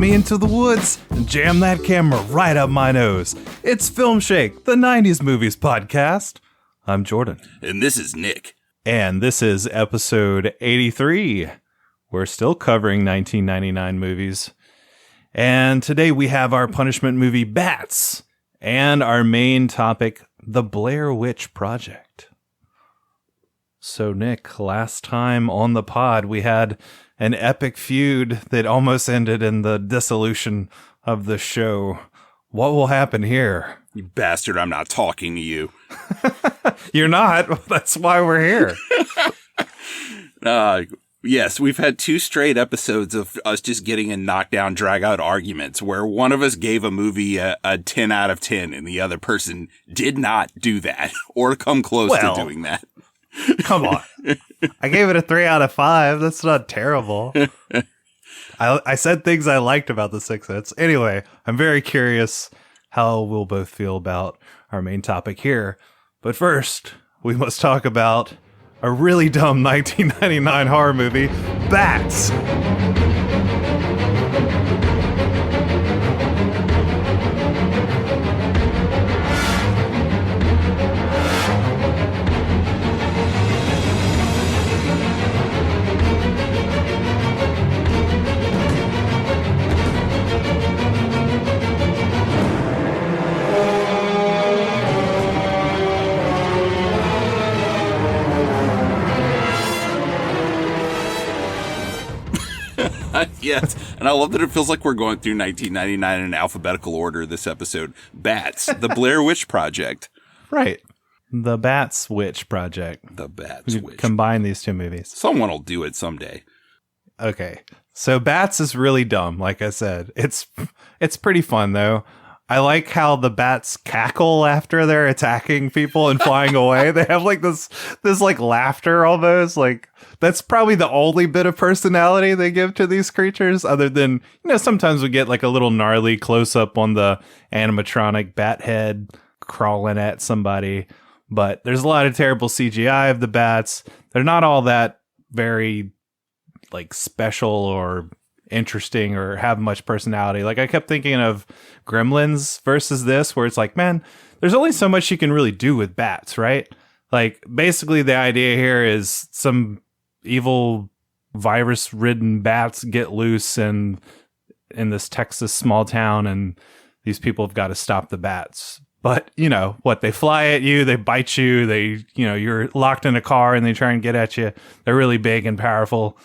me into the woods and jam that camera right up my nose. It's Film Shake, the 90s movies podcast. I'm Jordan. And this is Nick. And this is episode 83. We're still covering 1999 movies. And today we have our punishment movie, Bats, and our main topic, the Blair Witch Project. So, Nick, last time on the pod, we had an epic feud that almost ended in the dissolution of the show. What will happen here? You bastard, I'm not talking to you. You're not. That's why we're here. Yes, we've had two straight episodes of us just getting in knockdown, drag-out arguments where one of us gave a movie a 10 out of 10 and the other person did not do that or come close to doing that. Come on. I gave it a 3 out of 5. That's not terrible. I said things I liked about The Sixth Sense. Anyway, I'm very curious how we'll both feel about our main topic here. But first, we must talk about a really dumb 1999 horror movie, Bats. Yes, and I love that it feels like we're going through 1999 in alphabetical order this episode. Bats, the Blair Witch Project. Right. The Bats Witch Project. The Bats Witch. Combine these two movies. Someone will do it someday. Okay. So Bats is really dumb, like I said. It's pretty fun, though. I like how the bats cackle after they're attacking people and flying away. They have like this like laughter almost. Like that's probably the only bit of personality they give to these creatures, other than, sometimes we get like a little gnarly close up on the animatronic bat head crawling at somebody. But there's a lot of terrible CGI of the bats. They're not all that very like special or interesting or have much personality. Like I kept thinking of Gremlins versus this, where it's like, man, there's only so much you can really do with bats, right? Like basically the idea here is some evil virus ridden bats get loose and in this Texas small town, and these people have got to stop the bats. But they fly at you, they bite you, they, you're locked in a car and they try and get at you. They're really big and powerful,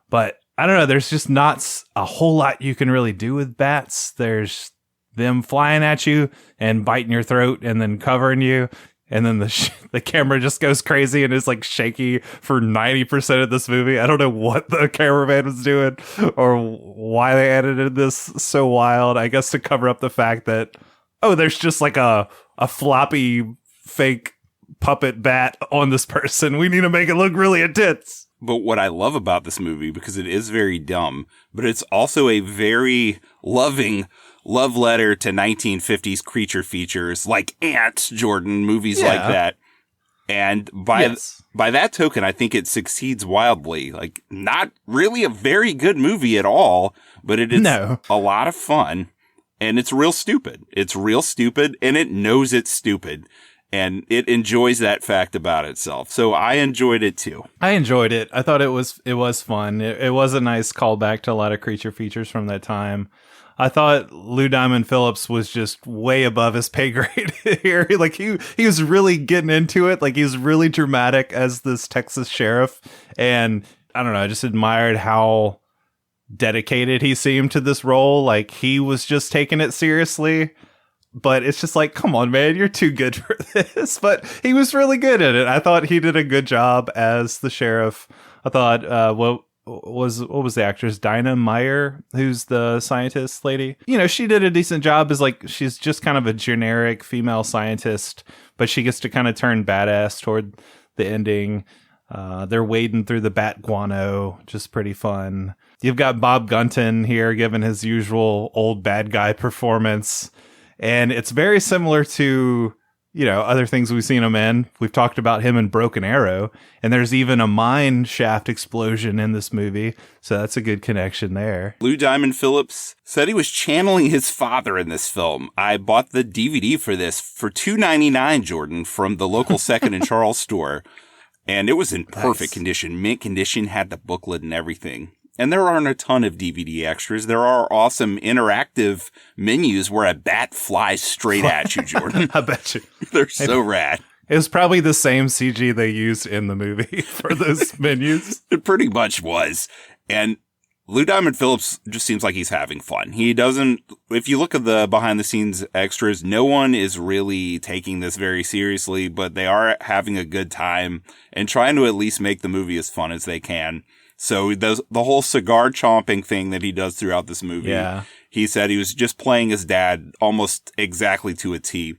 but I don't know. There's just not a whole lot you can really do with bats. There's them flying at you and biting your throat and then covering you. And then the camera just goes crazy and is like shaky for 90% of this movie. I don't know what the cameraman was doing or why they edited this so wild. I guess to cover up the fact that, there's just like a floppy fake puppet bat on this person. We need to make it look really intense. But what I love about this movie, because it is very dumb, but it's also a very loving love letter to 1950s creature features like Ants, Jordan, movies like that. And by that token, I think it succeeds wildly. Like, not really a very good movie at all, but it is a lot of fun. And it's real stupid. It's real stupid, and it knows it's stupid. And it enjoys that fact about itself. So I enjoyed it too. I enjoyed it. I thought it was fun. It was a nice callback to a lot of creature features from that time. I thought Lou Diamond Phillips was just way above his pay grade here. Like he was really getting into it. Like he was really dramatic as this Texas sheriff. And I don't know, I just admired how dedicated he seemed to this role. Like he was just taking it seriously. But it's just like, come on, man, you're too good for this. But he was really good at it. I thought he did a good job as the sheriff. I thought, what was the actress? Dinah Meyer, who's the scientist lady. She did a decent job as like, she's just kind of a generic female scientist, but she gets to kind of turn badass toward the ending. They're wading through the bat guano, just pretty fun. You've got Bob Gunton here giving his usual old bad guy performance. And it's very similar to other things we've seen him in. We've talked about him in Broken Arrow, and there's even a mine shaft explosion in this movie. So that's a good connection there. Lou Diamond Phillips said he was channeling his father in this film. I bought the DVD for this for $2.99, Jordan, from the local Second and Charles store. And it was in perfect condition, mint condition, had the booklet and everything. And there aren't a ton of DVD extras. There are awesome interactive menus where a bat flies straight at you, Jordan. I bet you. They're so rad. It was probably the same CG they used in the movie for those menus. It pretty much was. And Lou Diamond Phillips just seems like he's having fun. He doesn't, if you look at the behind the scenes extras, no one is really taking this very seriously, but they are having a good time and trying to at least make the movie as fun as they can. So the whole cigar chomping thing that he does throughout this movie, he said he was just playing his dad almost exactly to a T.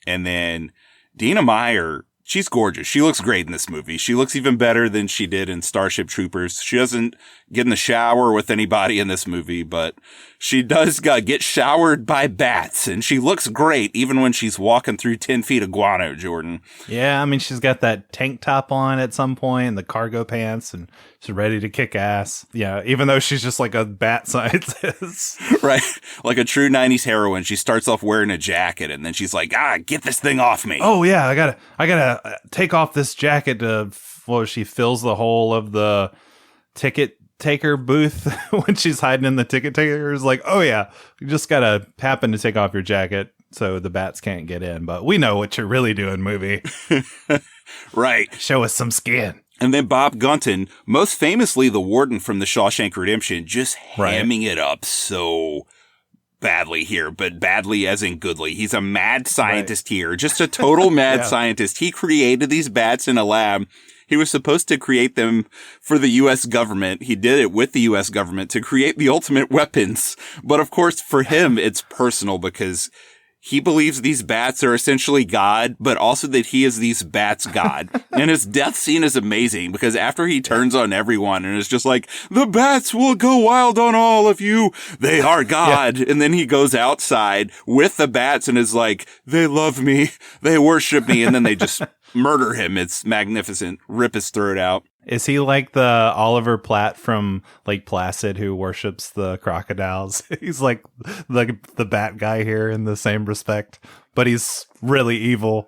And then Dina Meyer, she's gorgeous. She looks great in this movie. She looks even better than she did in Starship Troopers. She doesn't get in the shower with anybody in this movie, but she does get showered by bats, and she looks great even when she's walking through 10 feet of guano, Jordan. Yeah, I mean, she's got that tank top on at some point and the cargo pants, and she's ready to kick ass. Yeah, even though she's just like a bat scientist. Right. Like a true 90s heroine. She starts off wearing a jacket, and then she's like, get this thing off me. Oh, yeah, I gotta take off this jacket she fills the hole of the ticket taker booth when she's hiding in the ticket taker. Is like, oh yeah, you just gotta happen to take off your jacket so the bats can't get in. But we know what you're really doing, movie. Right. Show us some skin. And then Bob Gunton, most famously the warden from The Shawshank Redemption, just hamming it up so badly here, but badly as in goodly. He's a mad scientist here, just a total mad scientist. He created these bats in a lab. He was supposed to create them for the U.S. government. He did it with the U.S. government to create the ultimate weapons. But of course, for him, it's personal because he believes these bats are essentially God, but also that he is these bats' God. And his death scene is amazing because after he turns on everyone and is just like, the bats will go wild on all of you. They are God. And then he goes outside with the bats and is like, they love me. They worship me. And then they just murder him. It's magnificent. Rip his throat out. Is he like the Oliver Platt from Lake Placid who worships the crocodiles? He's like the bat guy here in the same respect, but he's really evil.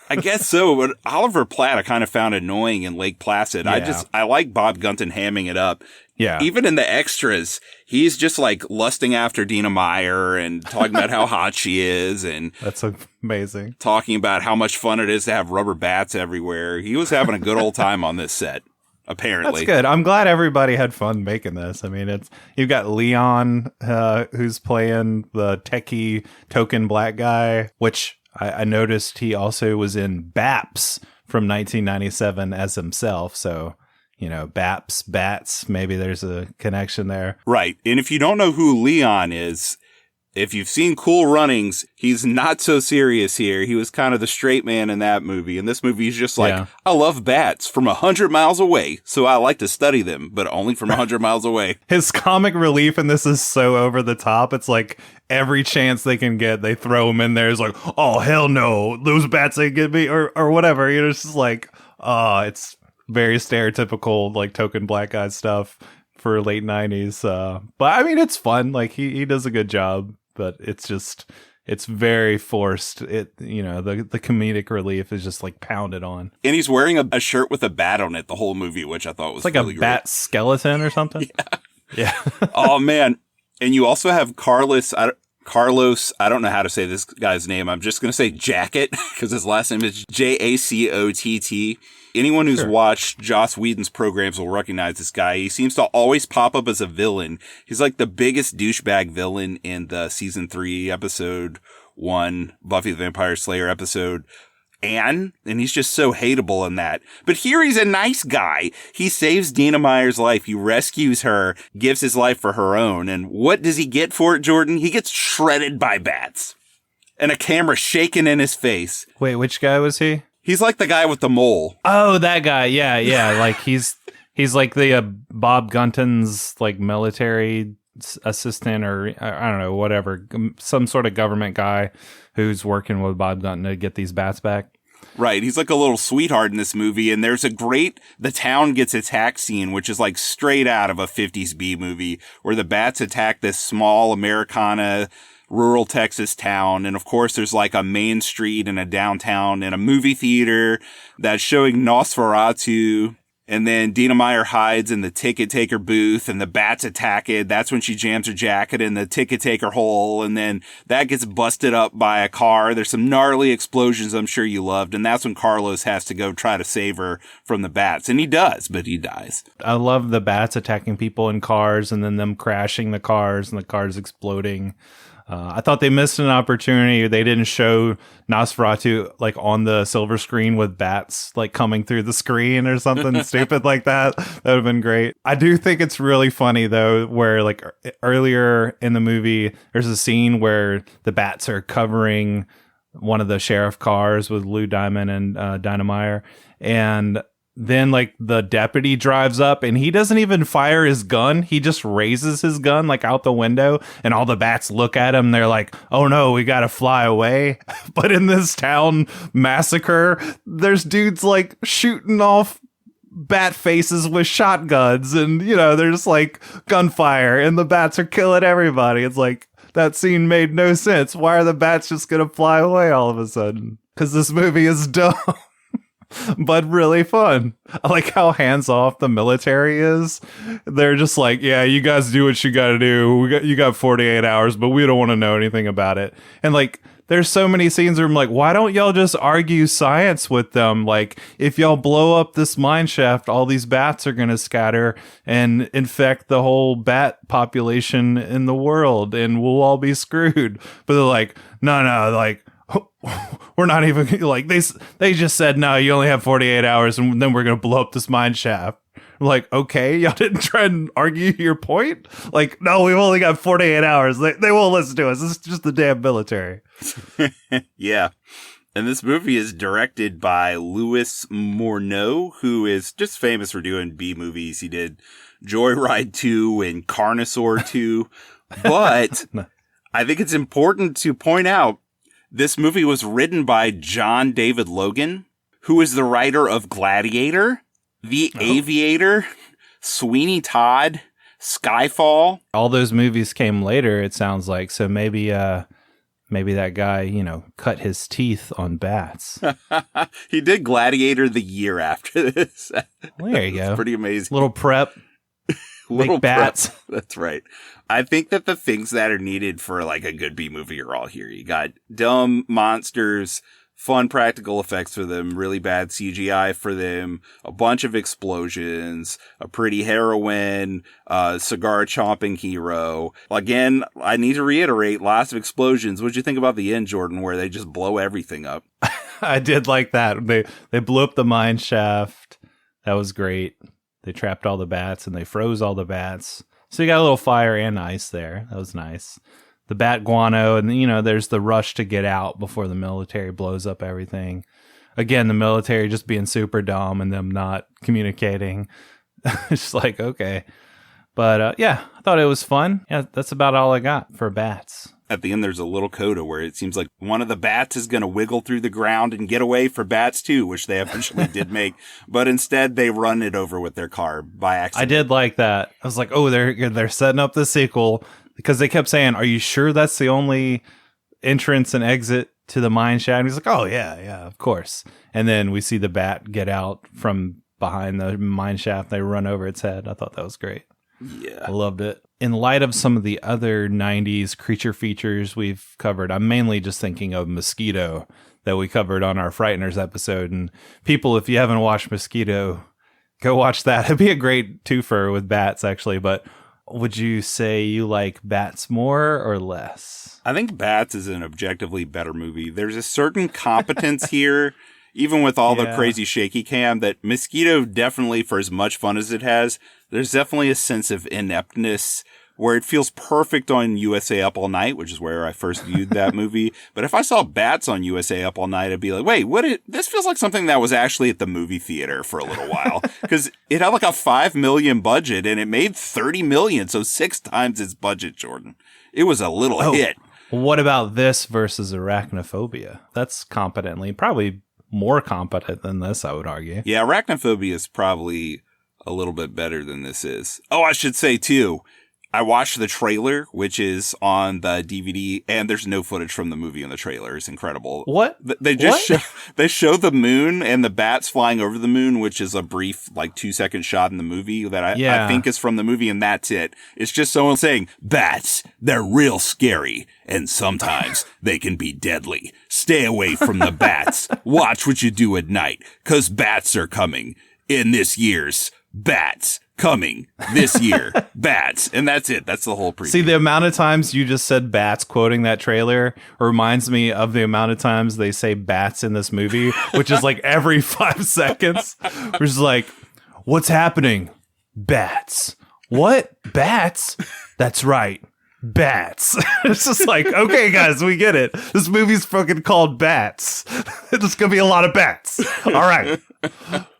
I guess so, but Oliver Platt I kind of found annoying in Lake Placid. Yeah. I like Bob Gunton hamming it up. Yeah. Even in the extras, he's just like lusting after Dina Meyer and talking about how hot she is and that's amazing. Talking about how much fun it is to have rubber bats everywhere. He was having a good old time on this set. Apparently. That's good. I'm glad everybody had fun making this. I mean, you've got Leon, who's playing the techie token black guy, which I noticed he also was in Baps from 1997 as himself. So, Baps, bats, maybe there's a connection there. Right. And if you don't know who Leon is, if you've seen Cool Runnings, he's not so serious here. He was kind of the straight man in that movie. In this movie, he's just like, I love bats from 100 miles away, so I like to study them, but only from 100 miles away. His comic relief in this is so over the top. It's like every chance they can get, they throw him in there. It's like, oh, hell no, those bats ain't get me, or whatever. It's just like, it's very stereotypical, like token black guy stuff for late 90s. But I mean, it's fun. Like he does a good job. But it's very forced. The comedic relief is just like pounded on. And he's wearing a shirt with a bat on it the whole movie, which I thought was like really a bat skeleton or something. Yeah. Oh man. And you also have Carlos, I don't know how to say this guy's name. I'm just going to say Jacket because his last name is Jacott. Anyone who's watched Joss Whedon's programs will recognize this guy. He seems to always pop up as a villain. He's like the biggest douchebag villain in the season 3, episode 1, Buffy the Vampire Slayer episode, and he's just so hateable in that. But here he's a nice guy. He saves Dina Meyer's life. He rescues her, gives his life for her own. And what does he get for it, Jordan? He gets shredded by bats and a camera shaking in his face. Wait, which guy was he? He's like the guy with the mole. Oh, that guy. Yeah. Like he's like the Bob Gunton's like military assistant or I don't know, whatever, some sort of government guy who's working with Bob Gunton to get these bats back. Right. He's like a little sweetheart in this movie. And there's the town gets attacked scene, which is like straight out of a 50s B movie where the bats attack this small Americana rural Texas town. And of course, there's like a main street and a downtown and a movie theater that's showing Nosferatu. And then Dina Meyer hides in the ticket taker booth and the bats attack it. That's when she jams her jacket in the ticket taker hole. And then that gets busted up by a car. There's some gnarly explosions I'm sure you loved. And that's when Carlos has to go try to save her from the bats. And he does, but he dies. I love the bats attacking people in cars and then them crashing the cars and the cars exploding. I thought they missed an opportunity. They didn't show Nosferatu like on the silver screen with bats like coming through the screen or something stupid like that. That would have been great. I do think it's really funny though, where like earlier in the movie, there's a scene where the bats are covering one of the sheriff cars with Lou Diamond and Dinah Meyer. And then like the deputy drives up and he doesn't even fire his gun. He just raises his gun like out the window and all the bats look at him. They're like, oh no, we got to fly away. But in this town massacre, there's dudes like shooting off bat faces with shotguns and, you know, there's like gunfire and the bats are killing everybody. It's like that scene made no sense. Why are the bats just going to fly away all of a sudden? Because this movie is dumb. But really fun. I like how hands off the military is. They're just like, yeah, you guys do what you got to do. You got 48 hours, but we don't want to know anything about it. And like, there's so many scenes where I'm like, why don't y'all just argue science with them? Like, if y'all blow up this mine shaft, all these bats are going to scatter and infect the whole bat population in the world and we'll all be screwed. But they're like, no, like, we're not even like they just said no, you only have 48 hours and then we're gonna blow up this mine shaft. I'm like, okay, y'all didn't try and argue your point. Like, no, we've only got 48 hours. They won't listen to us. This is just the damn military. Yeah. And this movie is directed by Louis Morneau, who is just famous for doing B movies. He did Joyride 2 and Carnosaur 2. But I think it's important to point out this movie was written by John David Logan, who is the writer of Gladiator, The Aviator, Sweeney Todd, Skyfall. All those movies came later, it sounds like. So maybe that guy, you know, cut his teeth on bats. He did Gladiator the year after this. Well, there you go. Pretty amazing. Little prep. Little bats. Prep. That's right. I think that the things that are needed for like a good B movie are all here. You got dumb monsters, fun practical effects for them, really bad CGI for them, a bunch of explosions, a pretty heroine, cigar chomping hero. Again, I need to reiterate, lots of explosions. What'd you think about the end, Jordan, where they just blow everything up? I did like that. They blew up the mine shaft. That was great. They trapped all the bats and they froze all the bats. So you got a little fire and ice there. That was nice. The bat guano, and you know, there's the rush to get out before the military blows up everything. Again, the military just being super dumb and them not communicating. It's like, okay. But yeah, I thought it was fun. Yeah, that's about all I got for bats. At the end, there's a little coda where it seems like one of the bats is going to wiggle through the ground and get away for bats too, which they eventually did make. But instead, they run it over with their car by accident. I did like that. I was like, oh, they're setting up the sequel because they kept saying, "Are you sure that's the only entrance and exit to the mine shaft?" And he's like, "Oh yeah, of course." And then we see the bat get out from behind the mine shaft. They run over its head. I thought that was great. Yeah. I loved it. In light of some of the other 90s creature features we've covered, I'm mainly just thinking of Mosquito that we covered on our Frighteners episode. And people, if you haven't watched Mosquito, go watch that. It'd be a great twofer with bats, actually. But would you say you like Bats more or less? I think Bats is an objectively better movie. There's a certain competence here, even with all the crazy shaky cam, that Mosquito definitely, for as much fun as it has, there's definitely a sense of ineptness where it feels perfect on USA Up All Night, which is where I first viewed that movie. But if I saw Bats on USA Up All Night, I'd be like, wait, this feels like something that was actually at the movie theater for a little while. Because it had like a $5 million budget and it made $30 million. So 6 times its budget, Jordan. It was a little hit. What about this versus Arachnophobia? That's probably more competent than this, I would argue. Yeah, Arachnophobia is probably a little bit better than this is. Oh, I should say, too, I watched the trailer, which is on the DVD, and there's no footage from the movie in the trailer. It's incredible. What? They just they show the moon and the bats flying over the moon, which is a brief, like 2-second shot in the movie that I think is from the movie, and that's it. It's just someone saying, bats, they're real scary, and sometimes they can be deadly. Stay away from the bats. Watch what you do at night, 'cause bats are coming in this year's Bats. Coming this year, Bats. And that's it. That's the whole preview. See, the amount of times you just said bats quoting that trailer reminds me of the amount of times they say bats in this movie, which is like every 5 seconds. Which is like, what's happening? Bats. What? Bats? That's right. Bats. It's just like, okay, guys, we get it. This movie's fucking called Bats. It's going to be a lot of bats. All right.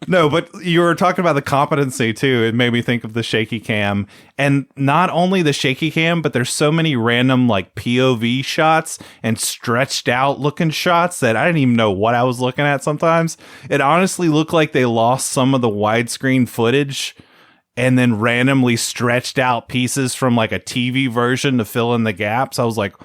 No, but you were talking about the competency too. It made me think of the shaky cam, and not only the shaky cam, but there's so many random like POV shots and stretched out looking shots that I didn't even know what I was looking at. Sometimes it honestly looked like they lost some of the widescreen footage and then randomly stretched out pieces from like a TV version to fill in the gaps. I was like,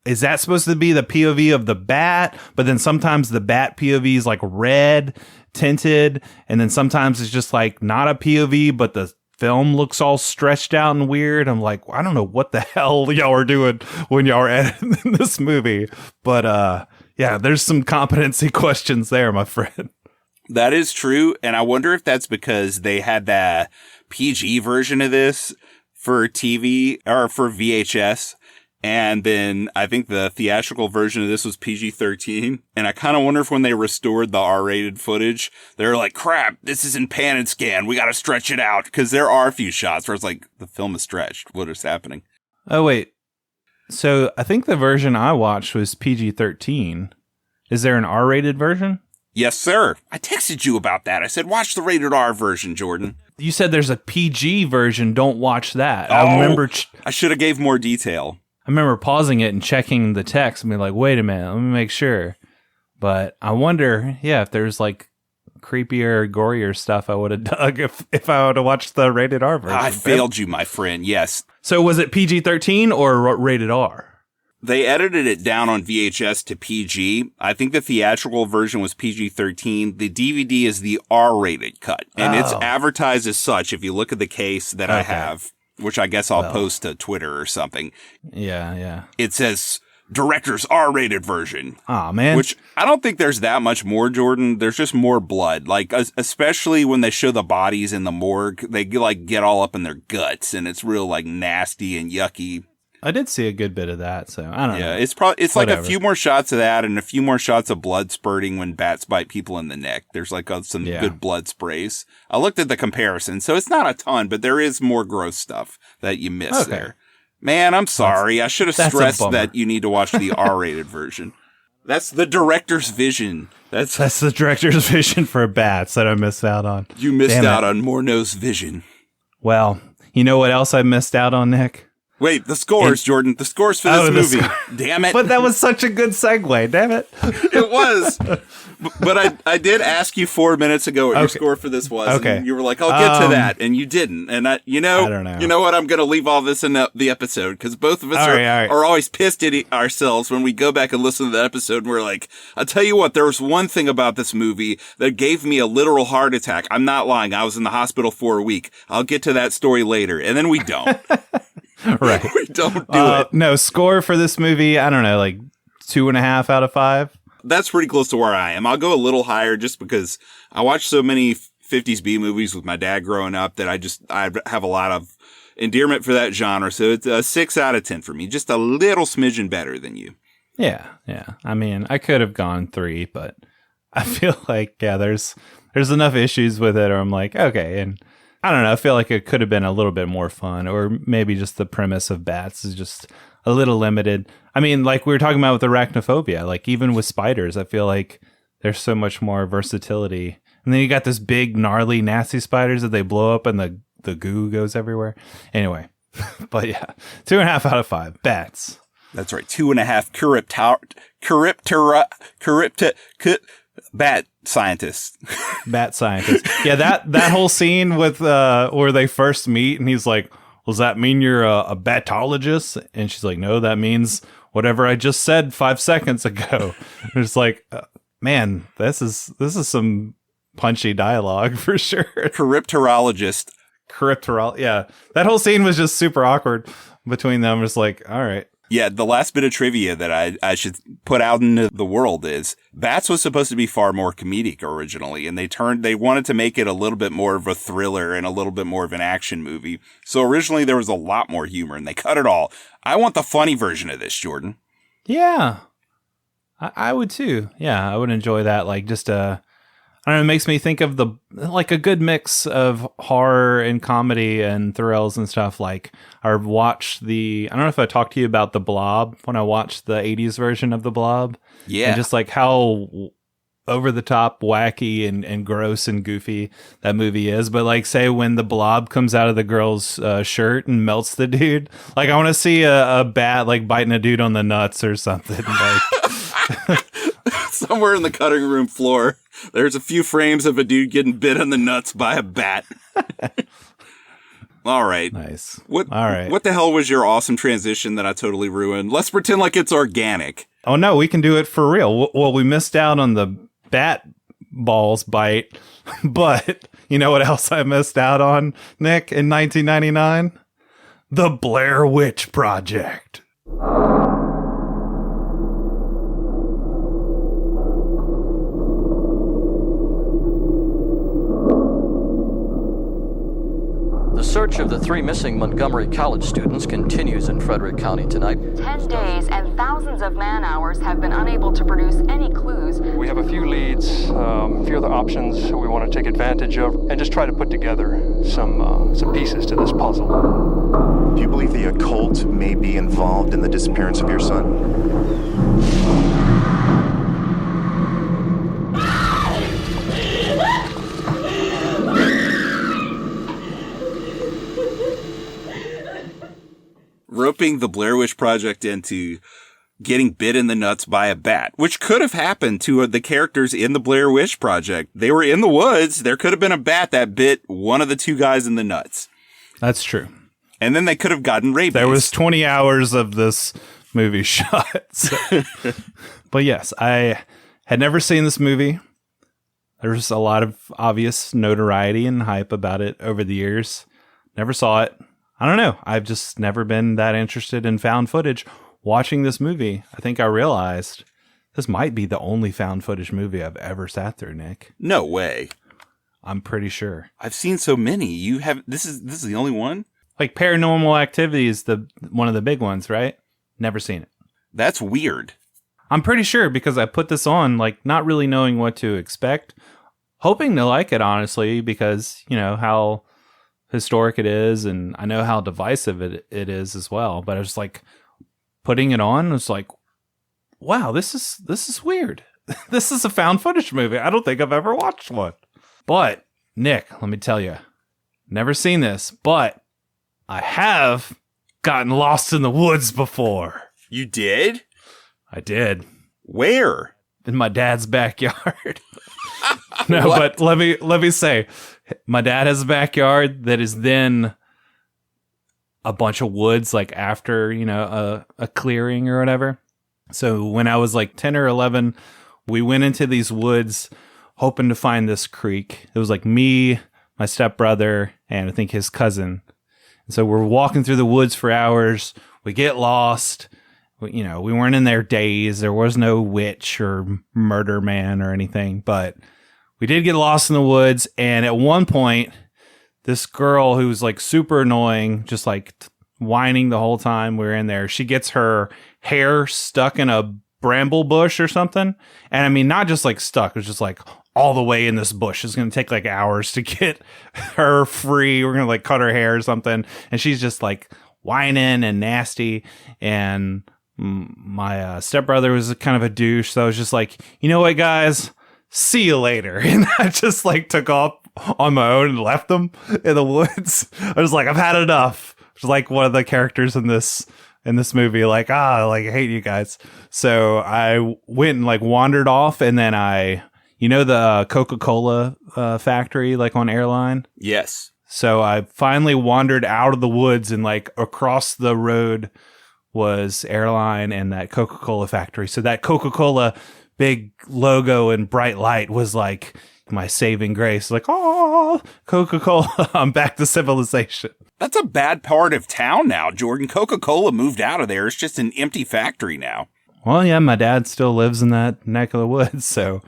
is that supposed to be the POV of the bat? But then sometimes the bat POV is like red tinted, and then sometimes it's just like not a POV, but the film looks all stretched out and weird. I'm like, I don't know what the hell y'all are doing when y'all are editing this movie. But yeah, there's some competency questions there, my friend. That is true, and I wonder if that's because they had the PG version of this for TV or for VHS. And then I think the theatrical version of this was PG-13. And I kind of wonder if when they restored the R-rated footage, they were like, crap, this isn't pan and scan. We got to stretch it out. Because there are a few shots where it's like, the film is stretched. What is happening? Oh, wait. So I think the version I watched was PG-13. Is there an R-rated version? Yes, sir. I texted you about that. I said, watch the rated R version, Jordan. You said there's a PG version. Don't watch that. Oh, I remember. I should have gave more detail. I remember pausing it and checking the text and being like, wait a minute, let me make sure. But I wonder, if there's like creepier, gorier stuff I would have dug if I would have watched the rated R version. I failed you, my friend. Yes. So was it PG-13 or rated R? They edited it down on VHS to PG. I think the theatrical version was PG-13. The DVD is the R-rated cut. And it's advertised as such if you look at the case that I have, which I guess I'll post to Twitter or something. Yeah. It says director's R-rated version. Aw, man. Which I don't think there's that much more, Jordan. There's just more blood. Like, especially when they show the bodies in the morgue, they like get all up in their guts and it's real like nasty and yucky. I did see a good bit of that, so I don't know. Yeah, it's like a few more shots of that and a few more shots of blood spurting when bats bite people in the neck. There's like some good blood sprays. I looked at the comparison, so it's not a ton, but there is more gross stuff that you miss there. Man, I'm sorry. I should have stressed that you need to watch the R-rated version. That's the director's vision. That's the director's vision for bats that I missed out on. You missed out on Morneau's vision. Well, you know what else I missed out on, Nick? Wait, the scores, Jordan. The scores for this movie. Damn it. But that was such a good segue. Damn it. It was. But I did ask you 4 minutes ago what your score for this was. Okay. And you were like, I'll get to that. And you didn't. And I don't know. You know what? I'm going to leave all this in the episode because both of us are always pissed at ourselves when we go back and listen to the episode and we're like, I'll tell you what, there was one thing about this movie that gave me a literal heart attack. I'm not lying. I was in the hospital for a week. I'll get to that story later. And then we don't. Right. We don't do it. No, score for this movie, I don't know, like 2.5 out of 5. That's pretty close to where I am. I'll go a little higher just because I watched so many 50s B movies with my dad growing up that I have a lot of endearment for that genre. So it's a 6 out of 10 for me. Just a little smidgen better than you. Yeah. I mean, I could have gone 3, but I feel like, there's enough issues with it or I'm like, okay. And I don't know. I feel like it could have been a little bit more fun, or maybe just the premise of bats is just a little limited. I mean, like we were talking about with arachnophobia, like even with spiders, I feel like there's so much more versatility. And then you got this big, gnarly, nasty spiders that they blow up and the goo goes everywhere. Anyway, but yeah, 2.5 out of 5. Bats. That's right. 2.5 bat scientists. Bat scientists. Yeah, that whole scene with where they first meet and he's like, does that mean you're a batologist? And she's like, no, that means whatever I just said 5 seconds ago. It's like, man, this is some punchy dialogue for sure. Crypterologist. Yeah. That whole scene was just super awkward between them. It's like, all right. Yeah, the last bit of trivia that I should put out into the world is Bats was supposed to be far more comedic originally, and they wanted to make it a little bit more of a thriller and a little bit more of an action movie. So originally there was a lot more humor, and they cut it all. I want the funny version of this, Jordan. Yeah, I would too. Yeah, I would enjoy that. Like just I don't know, it makes me think of a good mix of horror and comedy and thrills and stuff. Like I watched I don't know if I talked to you about The Blob when I watched the 80s version of The Blob. Yeah. And just like how over the top, wacky and gross and goofy that movie is. But like say when the blob comes out of the girl's shirt and melts the dude, like I want to see a bat like biting a dude on the nuts or something. Like somewhere in the cutting room floor, there's a few frames of a dude getting bit on the nuts by a bat. All right. Nice. All right. What the hell was your awesome transition that I totally ruined? Let's pretend like it's organic. Oh, no, we can do it for real. Well, we missed out on the bat balls bite, but you know what else I missed out on, Nick, in 1999? The Blair Witch Project. The search of the 3 missing Montgomery College students continues in Frederick County tonight. 10 days and thousands of man-hours have been unable to produce any clues. We have a few leads, a few other options we want to take advantage of, and just try to put together some pieces to this puzzle. Do you believe the occult may be involved in the disappearance of your son? Roping the Blair Witch Project into getting bit in the nuts by a bat, which could have happened to the characters in the Blair Witch Project. They were in the woods. There could have been a bat that bit one of the 2 guys in the nuts. That's true. And then they could have gotten rabies. There was 20 hours of this movie shot. So. But yes, I had never seen this movie. There's a lot of obvious notoriety and hype about it over the years. Never saw it. I don't know. I've just never been that interested in found footage. Watching this movie, I think I realized this might be the only found footage movie I've ever sat through, Nick. No way. I'm pretty sure. I've seen so many. You have this is the only one? Like Paranormal Activity is one of the big ones, right? Never seen it. That's weird. I'm pretty sure because I put this on like not really knowing what to expect, hoping to like it honestly because, you know, how historic it is, and I know how divisive it is as well. But I was like putting it on, it's like, wow, this is weird. This is a found footage movie. I don't think I've ever watched one. But Nick, let me tell you, never seen this, but I have gotten lost in the woods before. You did? I did. Where? In my dad's backyard. No, but let me say, my dad has a backyard that is then a bunch of woods, like after, you know, a clearing or whatever. So when I was like 10 or 11, we went into these woods hoping to find this creek. It was like me, my stepbrother, and I think his cousin. And so we're walking through the woods for hours. We get lost. You know, we weren't in there days. There was no witch or murder man or anything, but we did get lost in the woods. And at one point, this girl who was like super annoying, just like whining the whole time we were in there, she gets her hair stuck in a bramble bush or something. And I mean, not just like stuck, it was just like all the way in this bush. It's going to take like hours to get her free. We're going to like cut her hair or something. And she's just like whining and nasty. And my stepbrother was kind of a douche. So I was just like, you know what, guys? See you later. And I just like took off on my own and left them in the woods. I was like, I've had enough. It's like one of the characters in this movie, like, I hate you guys. So I went and like wandered off, and then the Coca-Cola factory, like on Airline? Yes. So I finally wandered out of the woods, and like across the road was Airline and that Coca-Cola factory. So that Coca-Cola big logo and bright light was like my saving grace. Like, oh, Coca-Cola, I'm back to civilization. That's a bad part of town now, Jordan. Coca-Cola moved out of there. It's just an empty factory now. Well, yeah, my dad still lives in that neck of the woods, so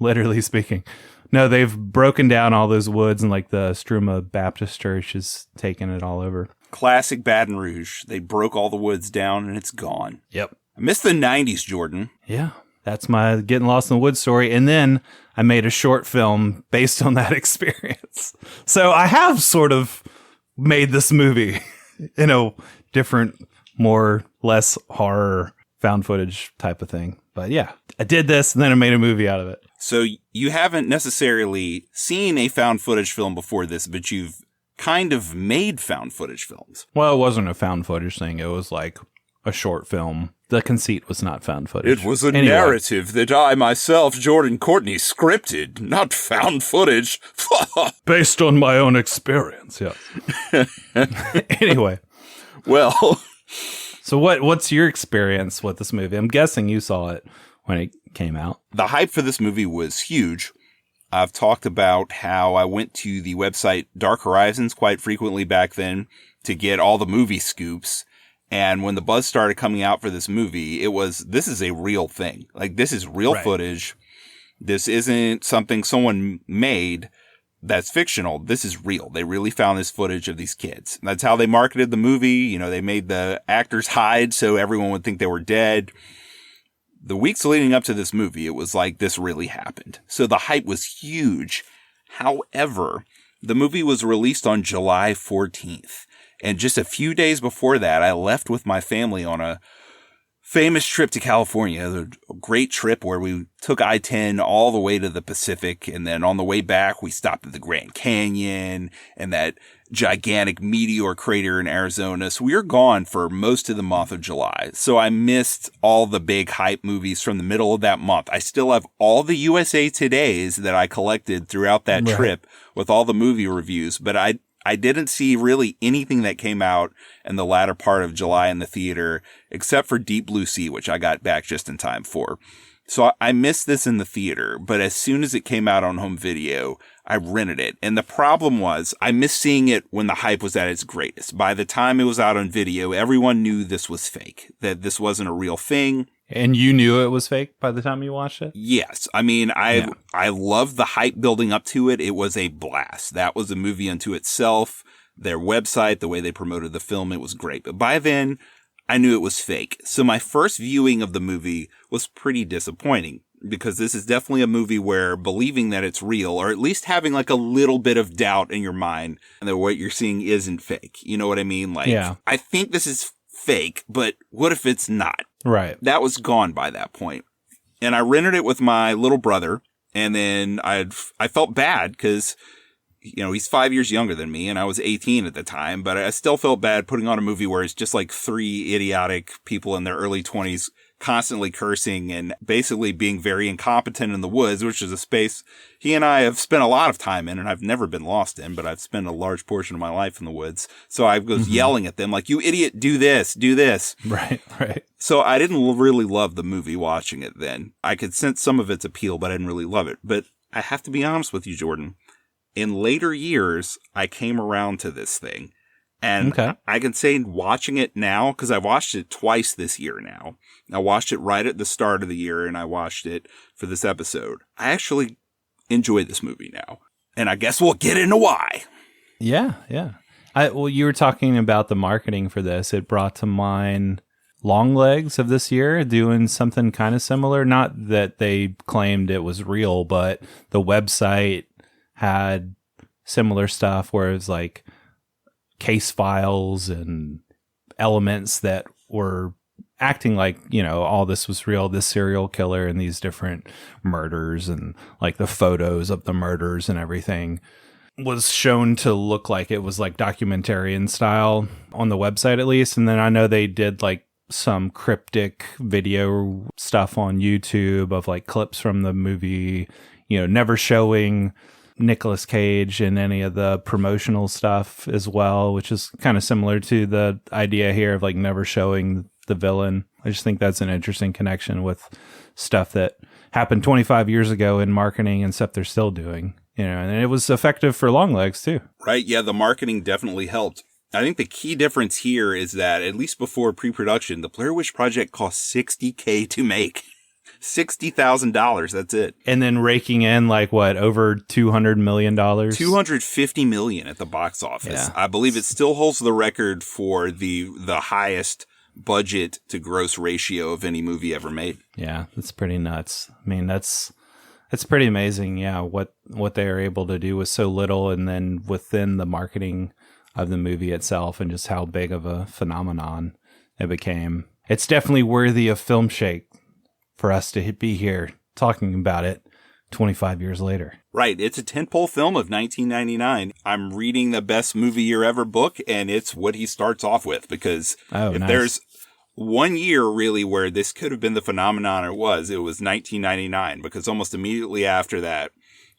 literally speaking. No, they've broken down all those woods, and like the Struma Baptist Church is taking it all over. Classic Baton Rouge. They broke all the woods down, and it's gone. Yep. I miss the 90s, Jordan. Yeah, that's my getting lost in the woods story. And then I made a short film based on that experience. So I have sort of made this movie in a different, more, less horror found footage type of thing. But yeah, I did this and then I made a movie out of it. So you haven't necessarily seen a found footage film before this, but you've kind of made found footage films. Well, it wasn't a found footage thing. It was like a short film. The conceit was not found footage. It was a narrative that I myself, Jordan Courtney, scripted, not found footage. Based on my own experience, yeah. Anyway. Well. So what's your experience with this movie? I'm guessing you saw it when it came out. The hype for this movie was huge. I've talked about how I went to the website Dark Horizons quite frequently back then to get all the movie scoops. And when the buzz started coming out for this movie, this is a real thing. Like, this is real footage. This isn't something someone made that's fictional. This is real. They really found this footage of these kids. That's how they marketed the movie. You know, they made the actors hide so everyone would think they were dead. The weeks leading up to this movie, it was like this really happened. So the hype was huge. However, the movie was released on July 14th. And just a few days before that, I left with my family on a famous trip to California, a great trip where we took I-10 all the way to the Pacific. And then on the way back, we stopped at the Grand Canyon and that gigantic meteor crater in Arizona. So we were gone for most of the month of July. So I missed all the big hype movies from the middle of that month. I still have all the USA Todays that I collected throughout that trip with all the movie reviews, but I didn't see really anything that came out in the latter part of July in the theater, except for Deep Blue Sea, which I got back just in time for. So I missed this in the theater, but as soon as it came out on home video, I rented it. And the problem was I missed seeing it when the hype was at its greatest. By the time it was out on video, everyone knew this was fake, that this wasn't a real thing. And you knew it was fake by the time you watched it? Yes. I mean, I loved the hype building up to it. It was a blast. That was a movie unto itself. Their website, the way they promoted the film, it was great. But by then, I knew it was fake. So my first viewing of the movie was pretty disappointing because this is definitely a movie where believing that it's real, or at least having like a little bit of doubt in your mind that what you're seeing isn't fake. You know what I mean? Like, I think this is fake, but what if it's not? Right. That was gone by that point. And I rented it with my little brother. And then I felt bad because, you know, he's 5 years younger than me and I was 18 at the time, but I still felt bad putting on a movie where it's just like three idiotic people in their early 20s constantly cursing and basically being very incompetent in the woods, which is a space he and I have spent a lot of time in and I've never been lost in, but I've spent a large portion of my life in the woods. So I was yelling at them like, you idiot, do this, do this. Right. So I didn't really love the movie watching it then. I could sense some of its appeal, but I didn't really love it. But I have to be honest with you, Jordan. In later years, I came around to this thing. And I can say watching it now, because I watched it twice this year now. I watched it right at the start of the year, and I watched it for this episode. I actually enjoy this movie now. And I guess we'll get into why. Yeah. Well, you were talking about the marketing for this. It brought to mind Longlegs of this year doing something kind of similar. Not that they claimed it was real, but the website had similar stuff where it was like case files and elements that were acting like, you know, all this was real, this serial killer and these different murders and like the photos of the murders and everything was shown to look like it was like documentarian style on the website at least. And then I know they did like some cryptic video stuff on YouTube of like clips from the movie, you know, never showing Nicolas Cage in any of the promotional stuff as well, which is kind of similar to the idea here of like never showing the villain. I just think that's an interesting connection with stuff that happened 25 years ago in marketing and stuff they're still doing, you know, and it was effective for Longlegs too. Right. Yeah. The marketing definitely helped. I think the key difference here is that at least before pre-production, the Blair Witch Project cost $60,000 to make. $60,000. That's it. And then raking in like what, over $200 million? $250 million at the box office. Yeah. I believe it still holds the record for the highest budget to gross ratio of any movie ever made. Yeah, that's pretty nuts. I mean, it's pretty amazing. Yeah, what they are able to do with so little, and then within the marketing of the movie itself, and just how big of a phenomenon it became. It's definitely worthy of Film Shake for us to be here talking about it 25 years later. Right. It's a tentpole film of 1999. I'm reading the Best Movie Year Ever book, and it's what he starts off with, because if there's one year really where this could have been the phenomenon it was 1999, because almost immediately after that,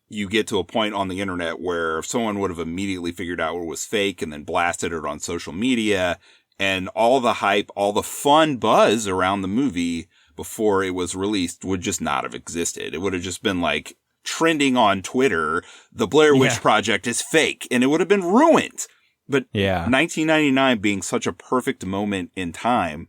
you get to a point on the internet where someone would have immediately figured out what was fake and then blasted it on social media, and all the hype, all the fun buzz around the movie before it was released would just not have existed. It would have just been like trending on Twitter, the Blair Witch Project is fake, and it would have been ruined. But 1999 being such a perfect moment in time,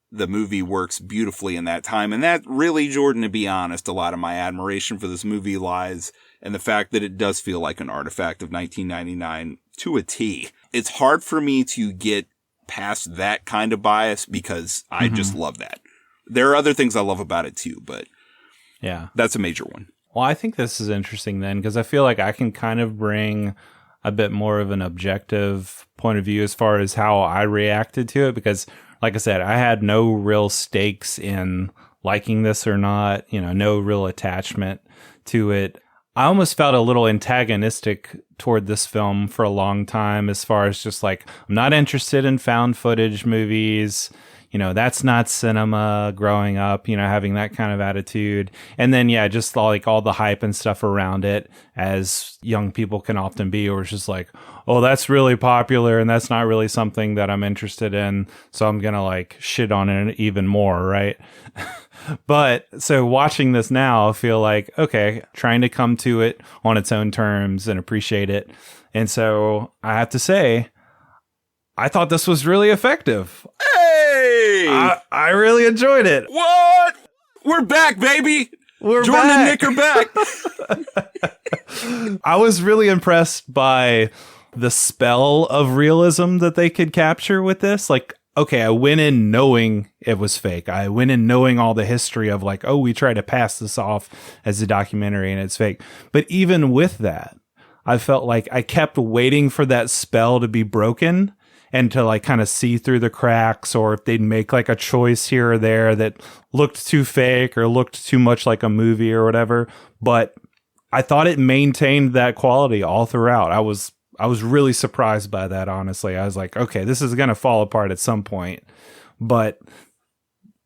the movie works beautifully in that time. And that really, Jordan, to be honest, a lot of my admiration for this movie lies in the fact that it does feel like an artifact of 1999 to a T. It's hard for me to get past that kind of bias because I just love that. There are other things I love about it too, but yeah, that's a major one. Well, I think this is interesting then, because I feel like I can kind of bring a bit more of an objective point of view as far as how I reacted to it, because like I said, I had no real stakes in liking this or not, you know, no real attachment to it. I almost felt a little antagonistic toward this film for a long time, as far as just like, I'm not interested in found footage movies. You know, that's not cinema growing up, you know, having that kind of attitude. And then, yeah, just like all the hype and stuff around it, as young people can often be, or it's just like, oh, that's really popular and that's not really something that I'm interested in, so I'm going to like shit on it even more, right? But so watching this now, I feel like, okay, trying to come to it on its own terms and appreciate it. And so I have to say, I thought this was really effective. Hey! I really enjoyed it. What? We're back, baby! Jordan back. and Nick are back! I was really impressed by the spell of realism that they could capture with this. Like, okay, I went in knowing it was fake. I went in knowing all the history of like, oh, we try to pass this off as a documentary and it's fake. But even with that, I felt like I kept waiting for that spell to be broken and to like kind of see through the cracks, or if they'd make like a choice here or there that looked too fake or looked too much like a movie or whatever. But I thought it maintained that quality all throughout. I was really surprised by that, honestly. I was like, okay, this is going to fall apart at some point. But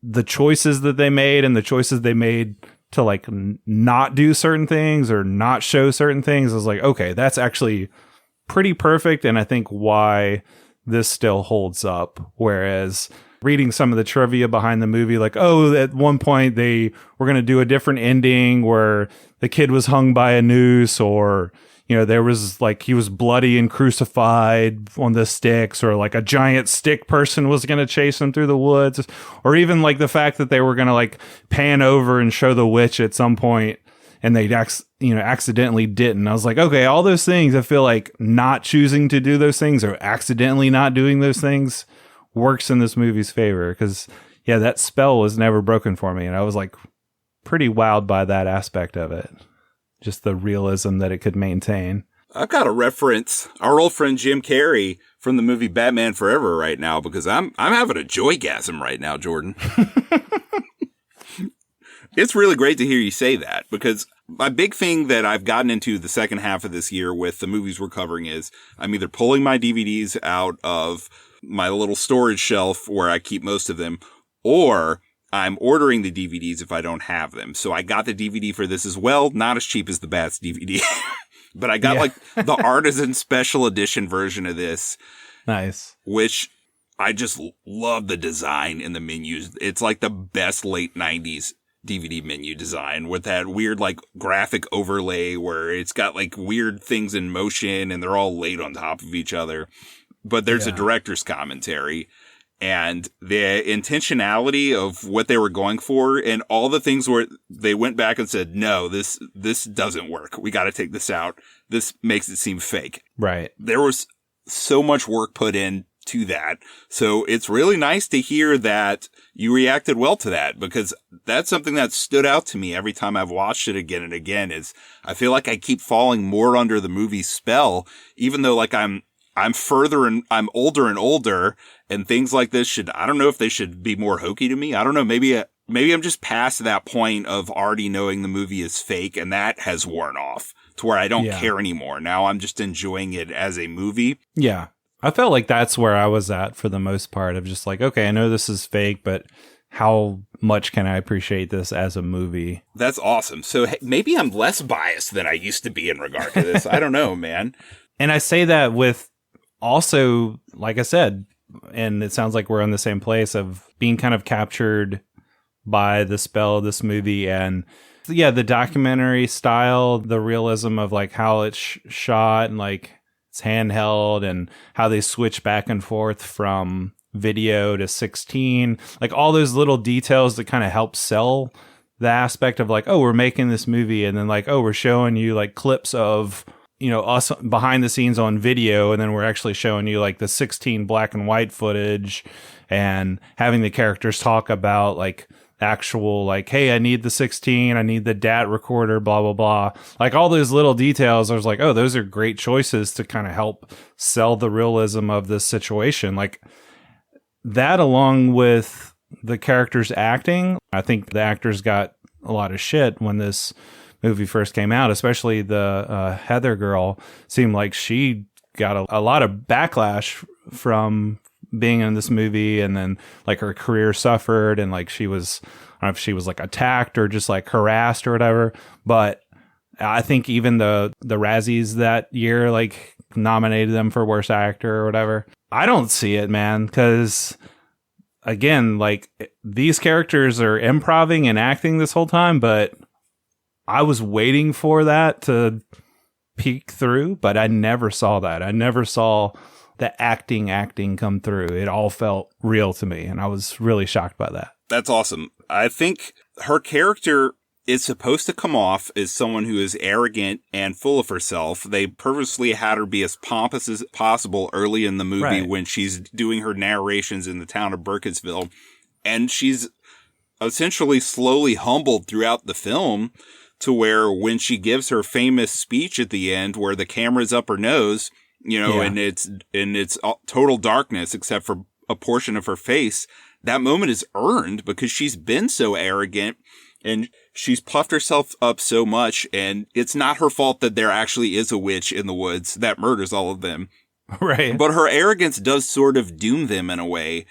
the choices that they made and the choices they made to like not do certain things or not show certain things, I was like, okay, that's actually pretty perfect. And I think why this still holds up. Whereas reading some of the trivia behind the movie, like, oh, at one point they were going to do a different ending where the kid was hung by a noose, or, you know, there was like, he was bloody and crucified on the sticks, or like a giant stick person was going to chase him through the woods, or even like the fact that they were going to like pan over and show the witch at some point and they accidentally didn't. I was like, okay, all those things, I feel like not choosing to do those things or accidentally not doing those things works in this movie's favor. Because yeah, that spell was never broken for me. And I was like pretty wowed by that aspect of it. Just the realism that it could maintain. I've got to reference our old friend Jim Carrey from the movie Batman Forever right now, because I'm having a joygasm right now, Jordan. It's really great to hear you say that, because my big thing that I've gotten into the second half of this year with the movies we're covering is I'm either pulling my DVDs out of my little storage shelf where I keep most of them, or I'm ordering the DVDs if I don't have them. So I got the DVD for this as well. Not as cheap as the Bats DVD, but I got like the artisan special edition version of this. Nice. Which I just love the design in the menus. It's like the best late 90s DVD menu design with that weird like graphic overlay where it's got like weird things in motion and they're all laid on top of each other. But there's a director's commentary. And the intentionality of what they were going for and all the things where they went back and said, no, this doesn't work. We got to take this out. This makes it seem fake. Right. There was so much work put in to that. So it's really nice to hear that you reacted well to that, because that's something that stood out to me every time I've watched it again and again. Is I feel like I keep falling more under the movie's spell, even though like I'm further and I'm older and older, and things like this I don't know if they should be more hokey to me. I don't know. Maybe I'm just past that point of already knowing the movie is fake, and that has worn off to where I don't care anymore. Now I'm just enjoying it as a movie. Yeah. I felt like that's where I was at for the most part, of just like, okay, I know this is fake, but how much can I appreciate this as a movie? That's awesome. So maybe I'm less biased than I used to be in regard to this. I don't know, man. And I say that with also, like I said, and it sounds like we're in the same place, of being kind of captured by the spell of this movie. And yeah, the documentary style, the realism of like how it's shot and like it's handheld, and how they switch back and forth from video to 16, like all those little details that kind of help sell the aspect of like, oh, we're making this movie, and then like, oh, we're showing you like clips of, you know, us behind the scenes on video, and then we're actually showing you like the 16 black and white footage, and having the characters talk about like actual like, hey, I need the 16, I need the DAT recorder, blah blah blah, like all those little details. I was like, oh, those are great choices to kind of help sell the realism of this situation. Like that, along with the characters acting, I think the actors got a lot of shit when this movie first came out, especially the Heather girl. Seemed like she got a lot of backlash from being in this movie, and then like her career suffered, and like she was, I don't know if she was like attacked or just like harassed or whatever. But I think even the Razzies that year like nominated them for worst actor or whatever. I don't see it, man, because again, like these characters are improvising and acting this whole time, but I was waiting for that to peek through, but I never saw that. I never saw the acting come through. It all felt real to me, and I was really shocked by that. That's awesome. I think her character is supposed to come off as someone who is arrogant and full of herself. They purposely had her be as pompous as possible early in the movie when she's doing her narrations in the town of Burkittsville, and she's essentially slowly humbled throughout the film, to where when she gives her famous speech at the end where the camera's up her nose, you know, and it's total darkness except for a portion of her face, that moment is earned because she's been so arrogant and she's puffed herself up so much, and it's not her fault that there actually is a witch in the woods that murders all of them. Right. But her arrogance does sort of doom them in a way,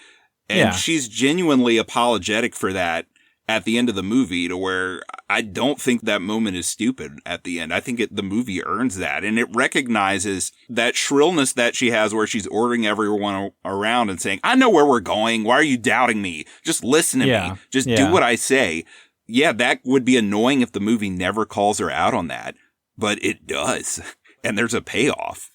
and she's genuinely apologetic for that at the end of the movie, to where I don't think that moment is stupid at the end. I think the movie earns that, and it recognizes that shrillness that she has where she's ordering everyone around and saying, I know where we're going. Why are you doubting me? Just listen to me. Just do what I say. Yeah, that would be annoying if the movie never calls her out on that, but it does. And there's a payoff.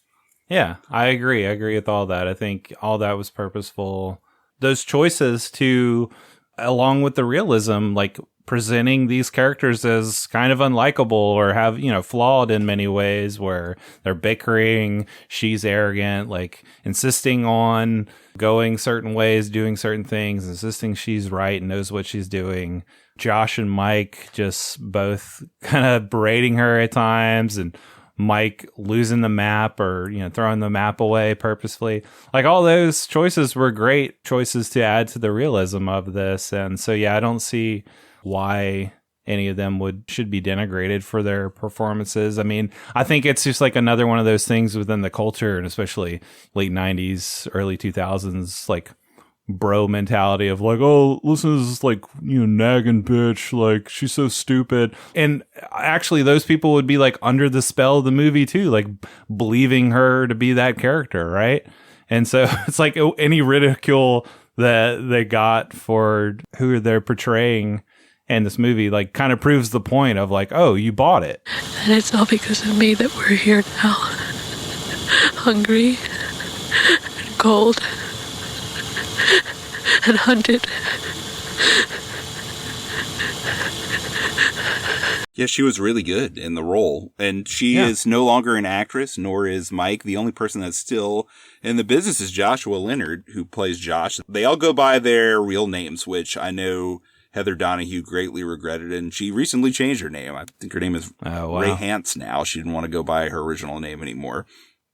Yeah, I agree. I agree with all that. I think all that was purposeful. Those choices to along with the realism, like presenting these characters as kind of unlikable or have, flawed in many ways, where they're bickering, she's arrogant, like insisting on going certain ways, doing certain things, insisting she's right and knows what she's doing. Josh and Mike just both kind of berating her at times, and Mike losing the map or, throwing the map away purposefully. Like, all those choices were great choices to add to the realism of this. And so, yeah, I don't see why any of them should be denigrated for their performances. I mean, I think it's just like another one of those things within the culture, and especially late 90s, early 2000s, like bro mentality of like, oh, listen to this like, nagging bitch, like she's so stupid. And actually those people would be like under the spell of the movie too, like believing her to be that character, right? And so it's like any ridicule that they got for who they're portraying in this movie, like, kind of proves the point of like, oh, you bought it. And it's all because of me that we're here now. Hungry and cold and hunted. Yeah, she was really good in the role. And she is no longer an actress, nor is Mike. The only person that's still in the business is Joshua Leonard, who plays Josh. They all go by their real names, which I know Heather Donahue greatly regretted, and she recently changed her name. I think her name is Ray Hance now. She didn't want to go by her original name anymore.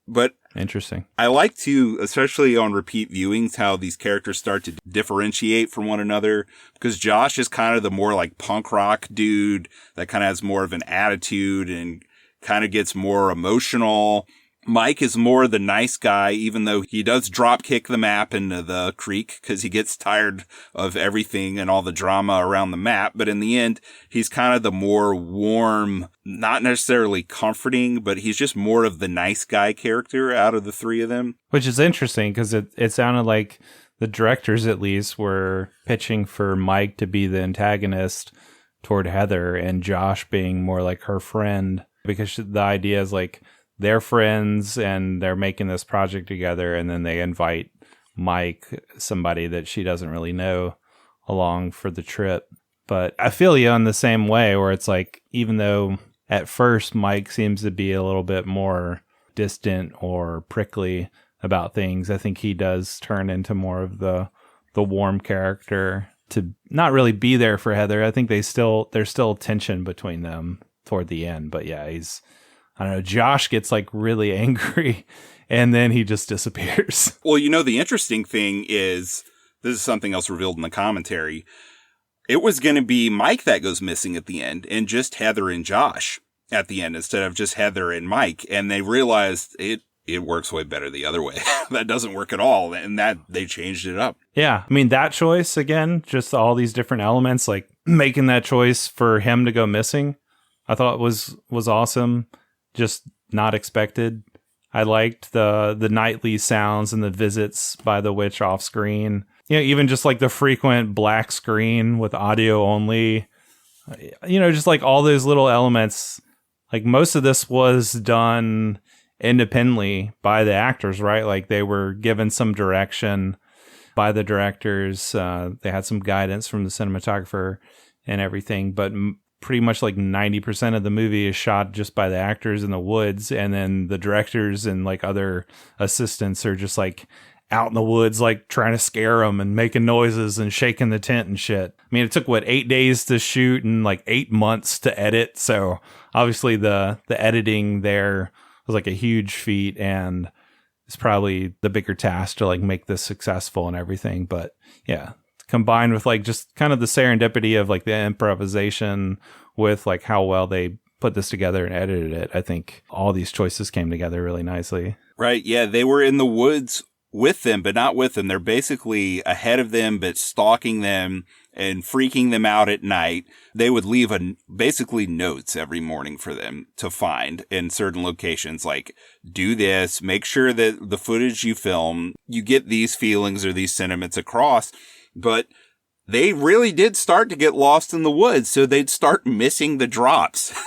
But interesting. I like to, especially on repeat viewings, how these characters start to differentiate from one another, because Josh is kind of the more like punk rock dude that kind of has more of an attitude and kind of gets more emotional. Mike is more the nice guy, even though he does drop kick the map into the creek because he gets tired of everything and all the drama around the map. But in the end, he's kind of the more warm, not necessarily comforting, but he's just more of the nice guy character out of the three of them. Which is interesting because it sounded like the directors, at least, were pitching for Mike to be the antagonist toward Heather and Josh being more like her friend, because the idea is like, they're friends and they're making this project together, and then they invite Mike, somebody that she doesn't really know, along for the trip. But I feel you in the same way, where it's like, even though at first Mike seems to be a little bit more distant or prickly about things, I think he does turn into more of the warm character to not really be there for Heather. I think there's still tension between them toward the end. But yeah, I don't know, Josh gets like really angry and then he just disappears. Well, the interesting thing is, this is something else revealed in the commentary. It was going to be Mike that goes missing at the end and just Heather and Josh at the end instead of just Heather and Mike. And they realized it works way better the other way. That doesn't work at all. And that they changed it up. Yeah. I mean, that choice, again, just all these different elements, like making that choice for him to go missing, I thought was awesome. Just not expected. I liked the nightly sounds and the visits by the witch off screen. Even just like the frequent black screen with audio only. Just like all those little elements. Like, most of this was done independently by the actors, right? Like, they were given some direction by the directors. They had some guidance from the cinematographer and everything, but pretty much like 90% of the movie is shot just by the actors in the woods, and then the directors and like other assistants are just like out in the woods, like trying to scare them and making noises and shaking the tent and shit. I mean, it took 8 days to shoot and like 8 months to edit. So obviously the editing there was like a huge feat, and it's probably the bigger task to like make this successful and everything. But yeah, combined with like just kind of the serendipity of like the improvisation with like how well they put this together and edited it, I think all these choices came together really nicely. Right. Yeah. They were in the woods with them, but not with them. They're basically ahead of them, but stalking them and freaking them out at night. They would leave basically notes every morning for them to find in certain locations, like, do this, make sure that the footage you film, you get these feelings or these sentiments across. But they really did start to get lost in the woods, so they'd start missing the drops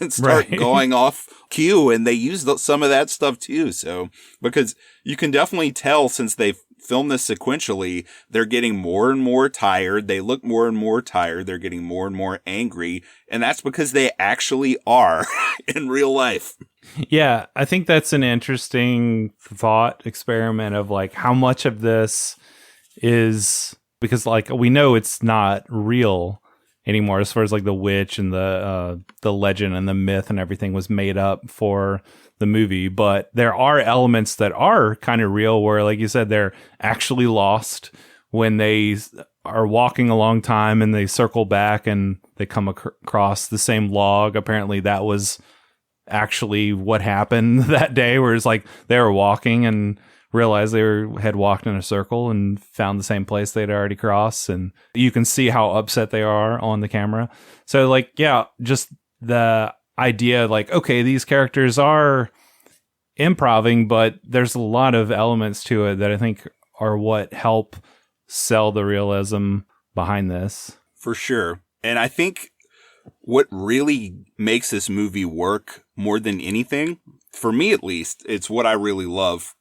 and start going off cue, and they used some of that stuff too. So, because you can definitely tell, since they've film this sequentially, they're getting more and more tired. They look more and more tired. They're getting more and more angry. And that's because they actually are in real life. Yeah, I think that's an interesting thought experiment of like how much of this is because like we know it's not real anymore as far as like the witch and the legend and the myth and everything was made up for the movie, but there are elements that are kind of real where, like you said, they're actually lost when they are walking a long time and they circle back and they come across the same log. Apparently that was actually what happened that day, where it's like they were walking and realized had walked in a circle and found the same place they'd already crossed. And you can see how upset they are on the camera. So like, yeah, just the idea like, okay, these characters are improving, but there's a lot of elements to it that I think are what help sell the realism behind this. For sure. And I think what really makes this movie work more than anything, for me at least, it's what I really love.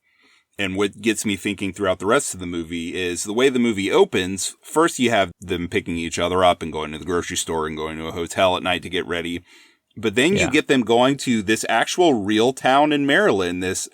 And what gets me thinking throughout the rest of the movie is the way the movie opens. First, you have them picking each other up and going to the grocery store and going to a hotel at night to get ready. But then you get them going to this actual real town in Maryland, this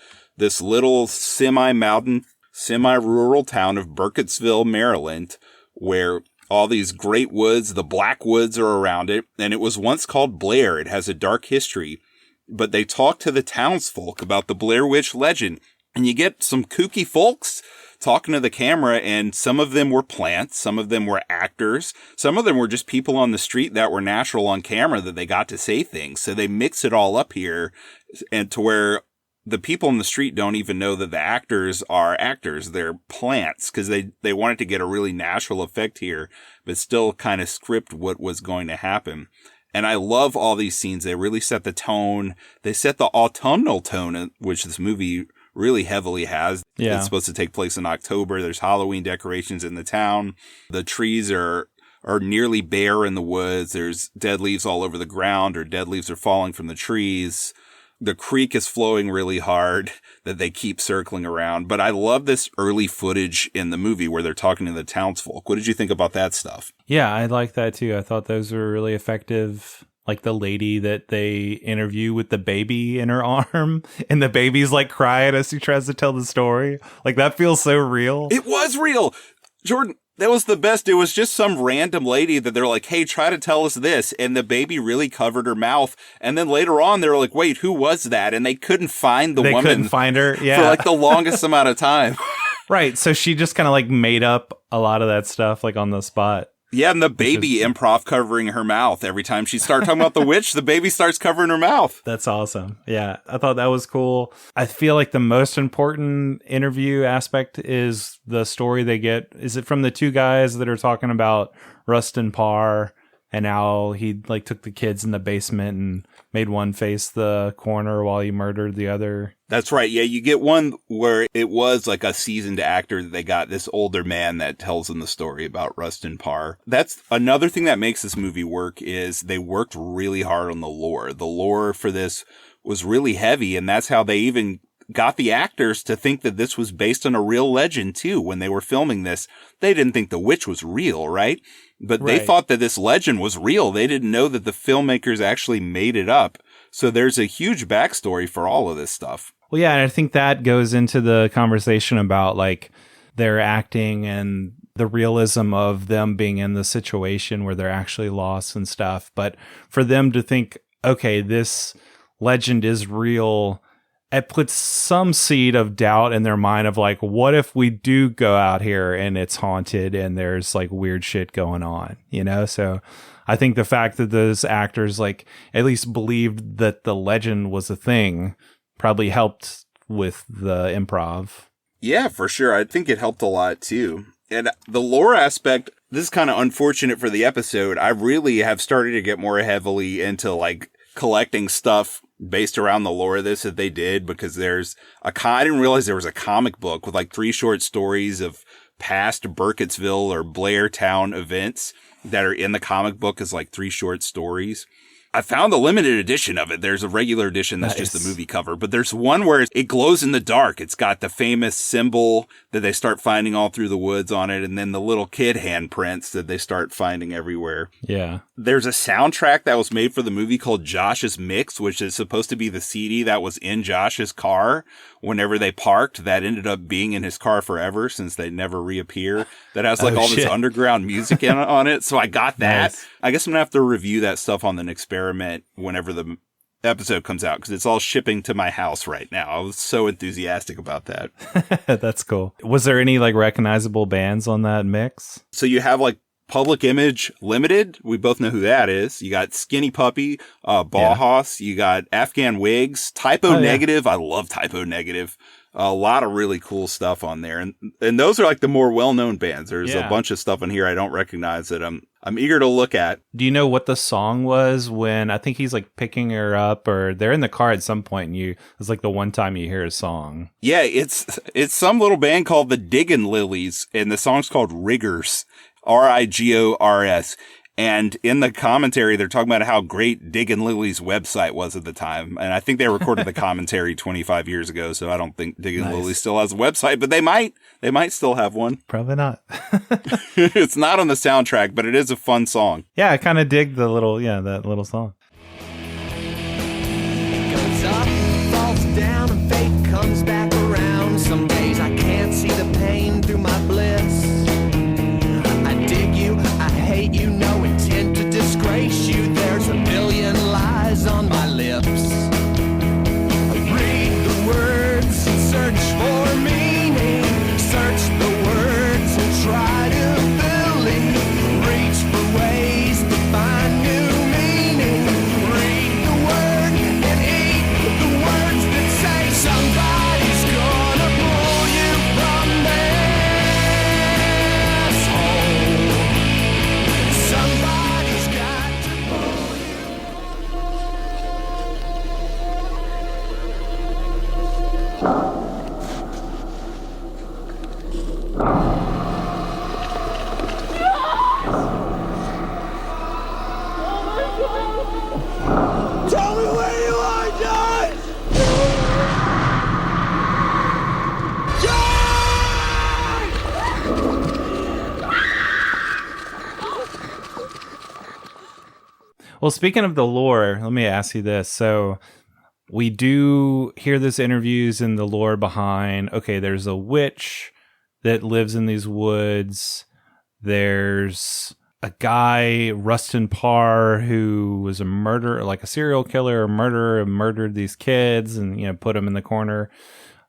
little semi-mountain, semi-rural town of Burkittsville, Maryland, where all these great woods, the black woods are around it. And it was once called Blair. It has a dark history. But they talk to the townsfolk about the Blair Witch legend. And you get some kooky folks talking to the camera, and some of them were plants, some of them were actors, some of them were just people on the street that were natural on camera that they got to say things. So they mix it all up here, and to where the people in the street don't even know that the actors are actors. They're plants, because they wanted to get a really natural effect here, but still kind of script what was going to happen. And I love all these scenes. They really set the tone. They set the autumnal tone, which this movie really heavily has. Yeah. It's supposed to take place in October. There's Halloween decorations in the town. The trees are nearly bare in the woods. There's dead leaves all over the ground, or dead leaves are falling from the trees. The creek is flowing really hard that they keep circling around. But I love this early footage in the movie where they're talking to the townsfolk. What did you think about that stuff? Yeah, I like that too. I thought those were really effective. Like the lady that they interview with the baby in her arm, and the baby's like crying as she tries to tell the story. Like that feels so real. It was real. Jordan, that was the best. It was just some random lady that they're like, hey, try to tell us this. And the baby really covered her mouth. And then later on, they were like, wait, who was that? And they couldn't find the woman. They couldn't find her. Yeah. For like the longest amount of time. Right. So she just kind of like made up a lot of that stuff like on the spot. Yeah, and the baby improv covering her mouth. Every time she starts talking about the witch, the baby starts covering her mouth. That's awesome. Yeah, I thought that was cool. I feel like the most important interview aspect is the story they get. Is it from the two guys that are talking about Rustin Parr and how he like took the kids in the basement and made one face the corner while he murdered the other? That's right. Yeah, you get one where it was like a seasoned actor that they got, this older man that tells them the story about Rustin Parr. That's another thing that makes this movie work is they worked really hard on the lore. The lore for this was really heavy, and that's how they even got the actors to think that this was based on a real legend too. When they were filming this, they didn't think the witch was real, right? But they thought that this legend was real. They didn't know that the filmmakers actually made it up. So there's a huge backstory for all of this stuff. Well, yeah, and I think that goes into the conversation about like their acting and the realism of them being in the situation where they're actually lost and stuff. But for them to think, okay, this legend is real, it puts some seed of doubt in their mind of like, what if we do go out here and it's haunted and there's like weird shit going on, you know? So I think the fact that those actors like at least believed that the legend was a thing probably helped with the improv. Yeah, for sure. I think it helped a lot too. And the lore aspect, this is kind of unfortunate for the episode. I really have started to get more heavily into like collecting stuff based around the lore of this that they did, because there's I didn't realize there was a comic book with like 3 short stories of past Burkittsville or Blair Town events that are in the comic book as like 3 short stories. I found the limited edition of it. There's a regular edition that's just the movie cover, but there's one where it glows in the dark. It's got the famous symbol that they start finding all through the woods on it, and then the little kid handprints that they start finding everywhere. Yeah. There's a soundtrack that was made for the movie called Josh's Mix, which is supposed to be the CD that was in Josh's car whenever they parked. That ended up being in his car forever since they never reappear. That has like all this underground music on it. So I got that. Nice. I guess I'm going to have to review that stuff on an experiment whenever the episode comes out, because it's all shipping to my house right now. I was so enthusiastic about that. That's cool. Was there any like recognizable bands on that mix? So you have like Public Image Limited. We both know who that is. You got Skinny Puppy, Bauhaus. You got Afghan Wigs, Typo Negative. I love Typo Negative. A lot of really cool stuff on there. And those are like the more well-known bands. There's a bunch of stuff in here I don't recognize that I'm eager to look at. Do you know what the song was when I think he's like picking her up, or they're in the car at some point and it's like the one time you hear a song? Yeah, it's some little band called the Digginlilies, and the song's called Rigors. Rigors. And in the commentary, they're talking about how great Digginlilies' website was at the time. And I think they recorded the commentary 25 years ago, so I don't think Digginlilies still has a website, but they might still have one. Probably not. It's not on the soundtrack, but it is a fun song. Yeah, I kind of dig that little song. Goes up, falls down, and fate comes back around. Some days I can't see the pain through my bliss. I hate you, no intent to disgrace you. There's a million lies on my lips. I read the words and search for meaning. Search the words and try to believe. Reach for ways to find new meaning. Read the word and eat the words that say somebody's gonna pull you from this hole. Somebody's got to pull Tell me where you are, Josh! Well, speaking of the lore, let me ask you this. So we do hear this interviews and the lore behind, okay, there's a witch that lives in these woods. There's a guy, Rustin Parr, who was a murderer, like a serial killer or murderer, and murdered these kids and, put them in the corner.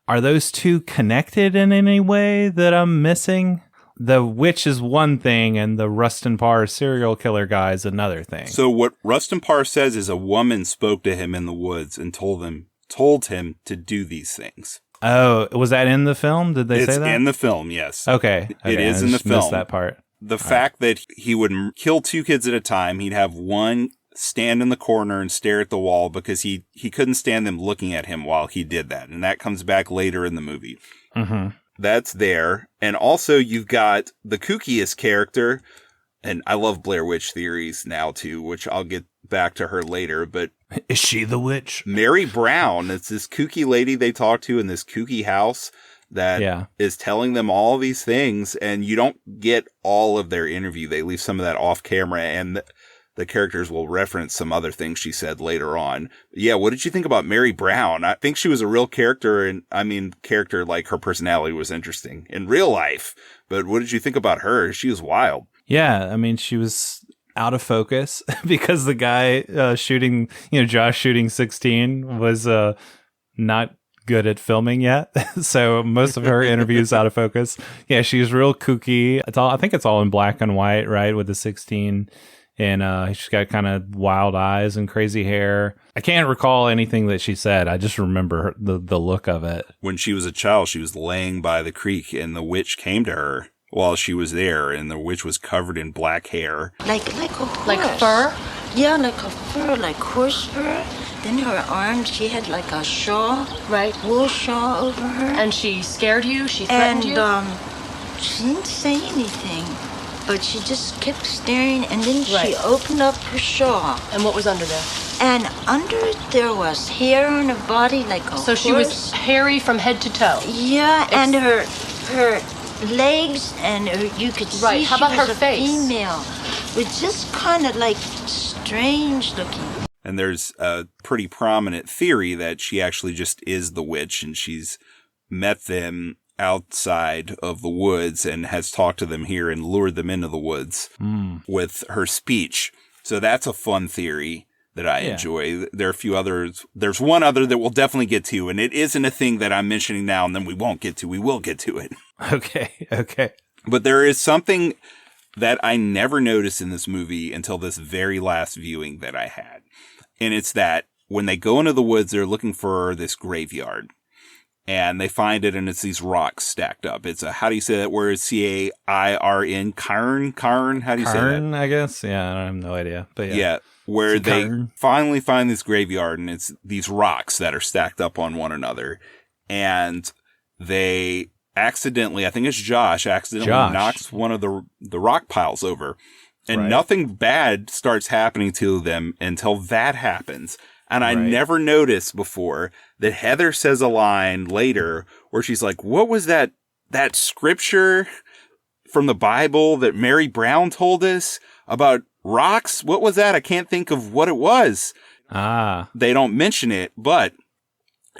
Are those two connected in any way that I'm missing? The witch is one thing, and the Rustin Parr serial killer guy is another thing. So what Rustin Parr says is a woman spoke to him in the woods and told him to do these things. Oh, was that in the film? Did they say that? It's in the film, yes. Okay. It is in the film. Missed that part. The fact that he would kill two kids at a time, he'd have one stand in the corner and stare at the wall because he couldn't stand them looking at him while he did that. And that comes back later in the movie. Mm-hmm. That's there. And also you've got the kookiest character, and I love Blair Witch theories now too, which I'll get back to her later, but is she the witch? Mary Brown. It's this kooky lady they talk to in this kooky house that is telling them all these things, and you don't get all of their interview. They leave some of that off camera, and the characters will reference some other things she said later on. Yeah, what did you think about Mary Brown? I think she was a real character, and character like her personality was interesting in real life. But what did you think about her? She was wild. Yeah, she was out of focus because the guy shooting, Josh shooting 16 was not good at filming yet. So most of her interviews out of focus. Yeah, she's real kooky. I think it's all in black and white, right? With the 16. And she's got kind of wild eyes and crazy hair. I can't recall anything that she said. I just remember the look of it. When she was a child, she was laying by the creek, and the witch came to her while she was there, and the witch was covered in black hair. Like a horse. Like fur? Yeah, like a fur, like horse fur. Then her arms, she had like a shawl. Right. Wool shawl over her. And she scared you? She threatened you? And she didn't say anything. but she just kept staring, and then she opened up her shawl. And what was under there? And under it, there was hair on her body like a So she was hairy from head to toe? Yeah, and her legs, and you could see Right. How about she was her a face? female. But just kind of like strange looking. And there's a pretty prominent theory that she actually just is the witch, and she's met them outside of the woods and has talked to them here and lured them into the woods with her speech. So that's a fun theory that I enjoy. There are a few others. There's one other that we'll definitely get to, and it isn't a thing that I'm mentioning now and then we won't get to. We will get to it. Okay. But there is something that I never noticed in this movie until this very last viewing that I had. And it's that when they go into the woods, they're looking for this graveyard. And they find it, and it's these rocks stacked up. It's a, how do you say that word? C-A-I-R-N, Cairn? How do you say that? Cairn, I guess. Yeah, I have no idea. But yeah, where they finally find this graveyard, and it's these rocks that are stacked up on one another. And they accidentally, I think it's Josh, knocks one of the rock piles over. And nothing bad starts happening to them until that happens. And I never noticed before that Heather says a line later where she's like, what was that scripture from the Bible that Mary Brown told us about rocks? What was that? I can't think of what it was. They don't mention it, but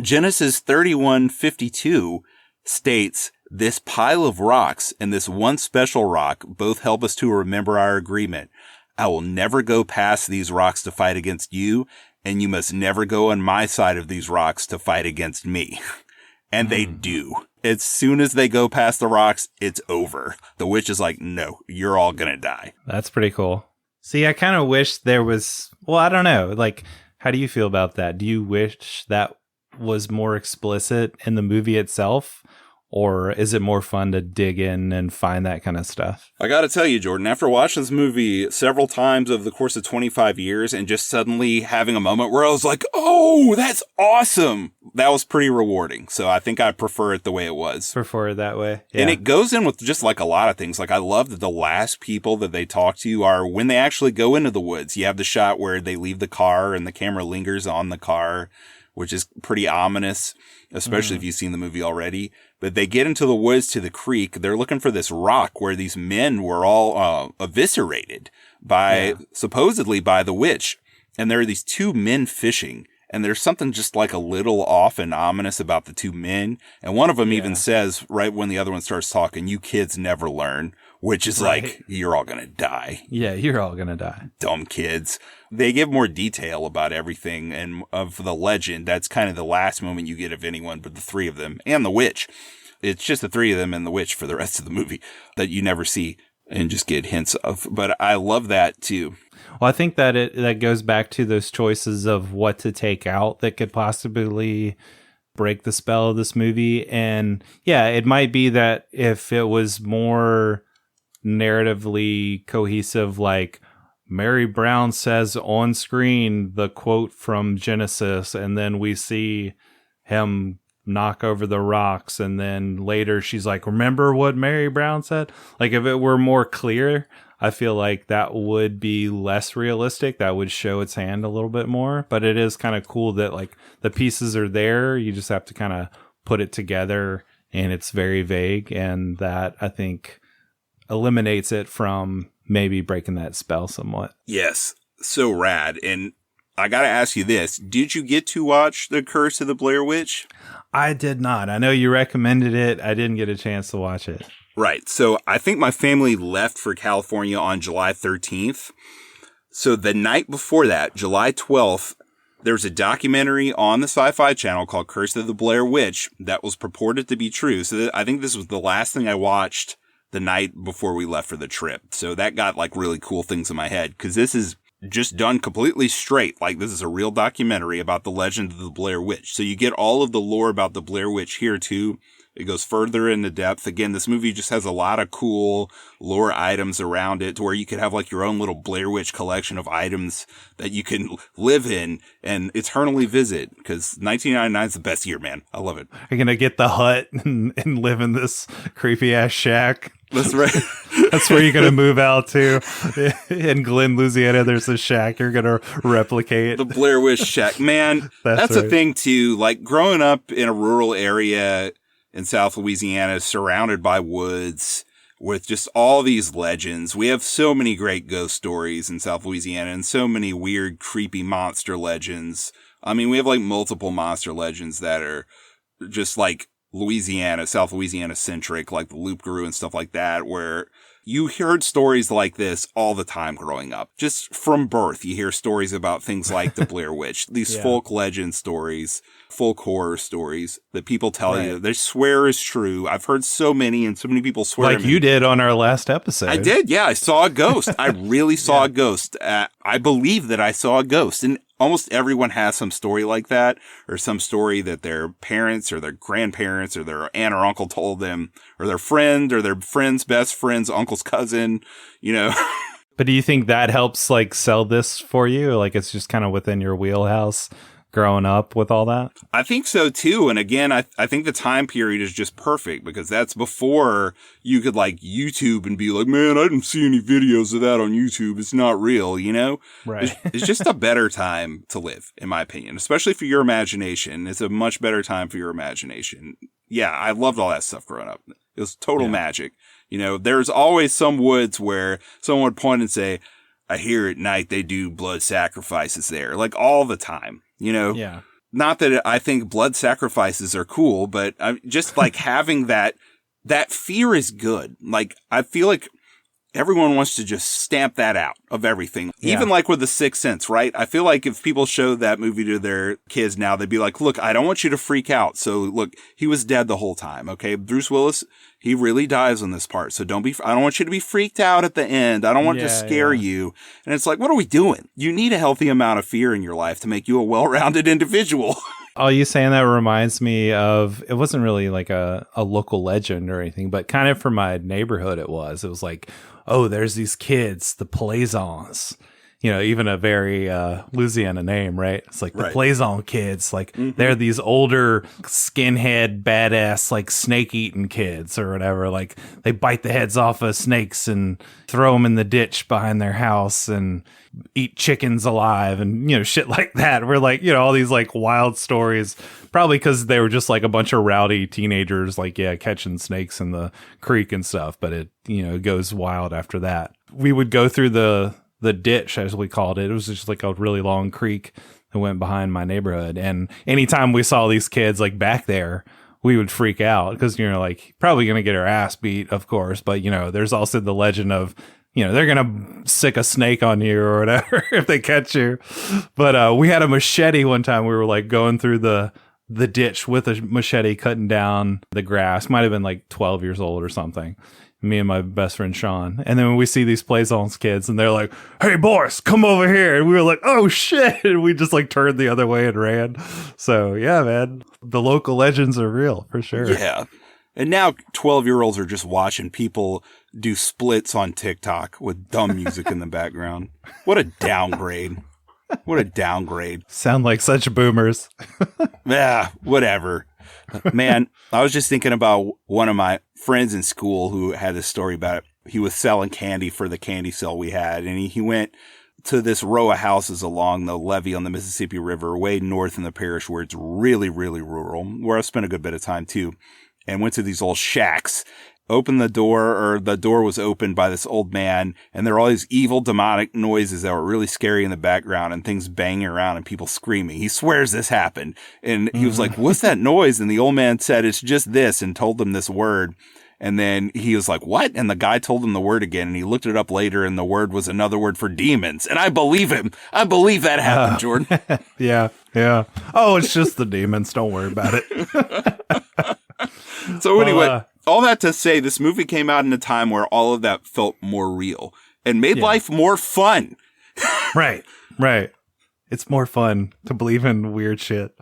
Genesis 31:52 states, this pile of rocks and this one special rock both help us to remember our agreement. I will never go past these rocks to fight against you, and you must never go on my side of these rocks to fight against me. And they do. As soon as they go past the rocks, it's over. The witch is like, no, you're all going to die. That's pretty cool. See, I kind of wish there was, well, I don't know. Like, how do you feel about that? Do you wish that was more explicit in the movie itself? Or is it more fun to dig in and find that kind of stuff? I got to tell you, Jordan, after watching this movie several times over the course of 25 years and just suddenly having a moment where I was like, oh, that's awesome. That was pretty rewarding. So I think I prefer it the way it was. Prefer it that way. Yeah. And it goes in with just like a lot of things. Like I love that the last people that they talk to are when they actually go into the woods. You have the shot where they leave the car and the camera lingers on the car, which is pretty ominous, especially if you've seen the movie already. But they get into the woods to the creek. They're looking for this rock where these men were all eviscerated by, supposedly by the witch. And there are these two men fishing. And there's something just like a little off and ominous about the two men. And one of them even says, right when the other one starts talking, you kids never learn, which is like, you're all going to die. Yeah, you're all going to die. Dumb kids. They give more detail about everything and of the legend. That's kind of the last moment you get of anyone but the three of them and the witch. It's just the three of them and the witch for the rest of the movie that you never see and just get hints of. But I love that too. Well, I think that that goes back to those choices of what to take out that could possibly break the spell of this movie. And yeah, it might be that if it was more narratively cohesive, like Mary Brown says on screen the quote from Genesis, and then we see him knock over the rocks, and then later she's like, remember what Mary Brown said? Like if it were more clear, I feel like that would be less realistic. That would show its hand a little bit more. But it is kind of cool that like the pieces are there. You just have to kind of put it together, and it's very vague. And that, I think, eliminates it from maybe breaking that spell somewhat. Yes. So rad. And I got to ask you this. Did you get to watch The Curse of the Blair Witch? I did not. I know you recommended it. I didn't get a chance to watch it. Right. So I think my family left for California on July 13th. So the night before that, July 12th, there's a documentary on the Sci-Fi Channel called Curse of the Blair Witch that was purported to be true. So I think this was the last thing I watched the night before we left for the trip. So that got like really cool things in my head because this is just done completely straight. Like this is a real documentary about the legend of the Blair Witch. So you get all of the lore about the Blair Witch here too. It goes further into depth. Again, this movie just has a lot of cool lore items around it to where you could have like your own little Blair Witch collection of items that you can live in and eternally visit, because 1999 is the best year, man. I love it. You're going to get the hut and live in this creepy ass shack. That's right. That's where you're going to move out to. In Glen, Louisiana, there's a shack you're going to replicate. The Blair Witch shack. Man, that's right. a thing too. Like growing up in a rural area in South Louisiana, surrounded by woods with just all these legends. We have so many great ghost stories in South Louisiana and so many weird, creepy monster legends. I mean, we have like multiple monster legends that are just like South Louisiana centric, like the Loup Guru and stuff like that, where you heard stories like this all the time growing up. Just from birth, you hear stories about things like the Blair Witch, these folk legend stories, folk horror stories that people tell you they swear is true. I've heard so many, and so many people swear. Like you did on our last episode. I did, yeah. I saw a ghost. I really saw a ghost. I believe that I saw a ghost. And almost everyone has some story like that, or some story that their parents or their grandparents or their aunt or uncle told them, or their friend or their friend's best friend's uncle's cousin, you know. But do you think that helps like sell this for you? Like it's just kind of within your wheelhouse growing up with all that? I think so too. And again, I think the time period is just perfect, because that's before you could like YouTube and be like, man, I didn't see any videos of that on YouTube. It's not real, you know? Right. It's just a better time to live, in my opinion, especially for your imagination. It's a much better time for your imagination. Yeah, I loved all that stuff growing up. It was total magic. You know, there's always some woods where someone would point and say, I hear at night they do blood sacrifices there, like all the time. You know, not that I think blood sacrifices are cool, but just like having that fear is good. Like, I feel like everyone wants to just stamp that out of everything. Yeah. Even like with The Sixth Sense, right? I feel like if people showed that movie to their kids now, they'd be like, look, I don't want you to freak out. So look, he was dead the whole time. Okay. Bruce Willis, he really dies on this part. So I don't want you to be freaked out at the end. I don't want to scare you. And it's like, what are we doing? You need a healthy amount of fear in your life to make you a well-rounded individual. All you saying that reminds me of, it wasn't really like a local legend or anything, but kind of for my neighborhood it was like, oh, there's these kids, the Plaisance, you know, even a very Louisiana name, right? It's like the Plaisance kids, like they're these older skinhead, badass, like snake eating kids or whatever. Like they bite the heads off of snakes and throw them in the ditch behind their house and eat chickens alive and, you know, shit like that. We're like, you know, all these like wild stories, probably because they were just like a bunch of rowdy teenagers, like, catching snakes in the creek and stuff. But it, you know, goes wild after that. We would go through the ditch, as we called it. It was just like a really long creek that went behind my neighborhood. And anytime we saw these kids like back there, we would freak out because, you know, like probably going to get our ass beat, of course. But, you know, there's also the legend of, you know, they're going to sick a snake on you or whatever if they catch you. But we had a machete one time. We were like going through the ditch with a machete, cutting down the grass. Might have been like 12 years old or something. Me and my best friend Sean. And then when we see these Plaisance kids and they're like, hey boys, come over here. And we were like, oh shit. And we just like turned the other way and ran. So yeah, man, the local legends are real for sure. Yeah. And now 12-year-olds are just watching people do splits on TikTok with dumb music in the background. What a downgrade. What a downgrade. Sound like such boomers. Yeah, whatever. Man, I was just thinking about one of my friends in school who had this story about it. He was selling candy for the candy sale we had, and he went to this row of houses along the levee on the Mississippi River, way north in the parish where it's really, really rural, where I spent a good bit of time too, and went to these old shacks. Opened the door, or the door was opened by this old man, and there were all these evil demonic noises that were really scary in the background and things banging around and people screaming. He swears this happened. And he was like, what's that noise? And the old man said, it's just this, and told them this word. And then he was like, what? And the guy told him the word again, and he looked it up later, and the word was another word for demons. And I believe him. I believe that happened, Jordan. Yeah. Oh, it's just the demons. Don't worry about it. So anyway, all that to say, this movie came out in a time where all of that felt more real and made life more fun. Right. It's more fun to believe in weird shit.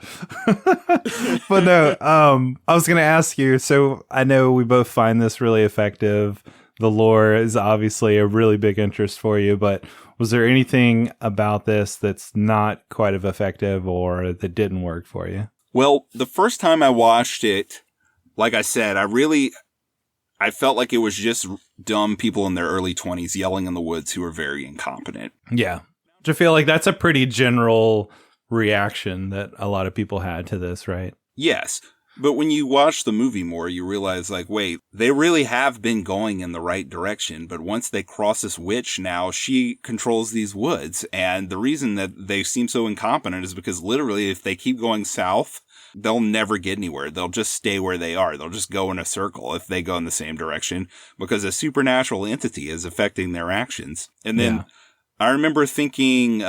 But no, I was going to ask you, so I know we both find this really effective. The lore is obviously a really big interest for you, but was there anything about this that's not quite as effective or that didn't work for you? Well, the first time I watched it, like I said, I felt like it was just dumb people in their early 20s yelling in the woods who were very incompetent. Yeah. I feel like that's a pretty general reaction that a lot of people had to this, right? Yes. But when you watch the movie more, you realize, like, wait, they really have been going in the right direction. But once they cross this witch now, she controls these woods. And the reason that they seem so incompetent is because literally if they keep going south, they'll never get anywhere. They'll just stay where they are. They'll just go in a circle if they go in the same direction because a supernatural entity is affecting their actions. And then I remember thinking,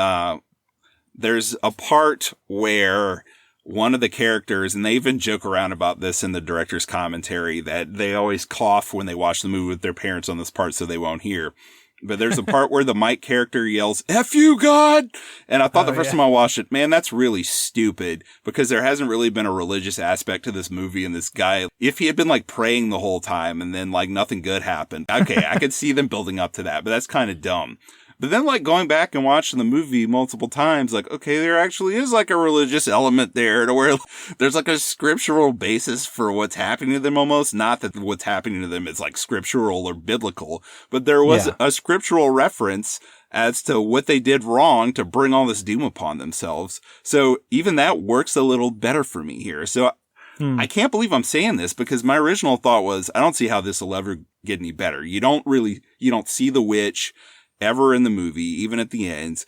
there's a part where one of the characters, and they even joke around about this in the director's commentary, that they always cough when they watch the movie with their parents on this part so they won't hear. But there's a part where the Mike character yells, "F you, God!" And I thought the first time I watched it, man, that's really stupid because there hasn't really been a religious aspect to this movie. And this guy, if he had been like praying the whole time and then like nothing good happened, okay, I could see them building up to that, but that's kind of dumb. But then like going back and watching the movie multiple times, like, okay, there actually is like a religious element there to where there's like a scriptural basis for what's happening to them almost. Not that what's happening to them is like scriptural or biblical, but there was a scriptural reference as to what they did wrong to bring all this doom upon themselves. So even that works a little better for me here. So I can't believe I'm saying this because my original thought was, I don't see how this will ever get any better. You don't see the witch ever in the movie, even at the end.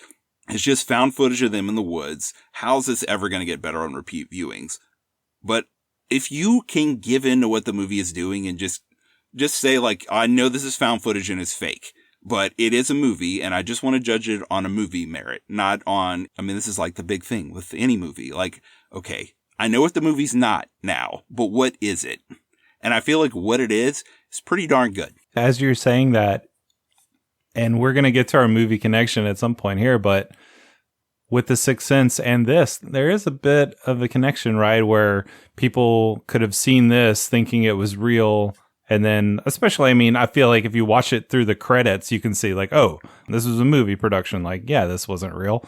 It's just found footage of them in the woods. How's this ever going to get better on repeat viewings? But if you can give in to what the movie is doing and just say like, I know this is found footage and it's fake, but it is a movie and I just want to judge it on a movie merit, not on, I mean, this is like the big thing with any movie. Like, okay, I know what the movie's not now, but what is it? And I feel like what it is pretty darn good. As you're saying that, and we're going to get to our movie connection at some point here, but with The Sixth Sense and this, there is a bit of a connection, right? Where people could have seen this thinking it was real. And then, especially, I mean, I feel like if you watch it through the credits, you can see like, oh, this was a movie production. Like, yeah, this wasn't real.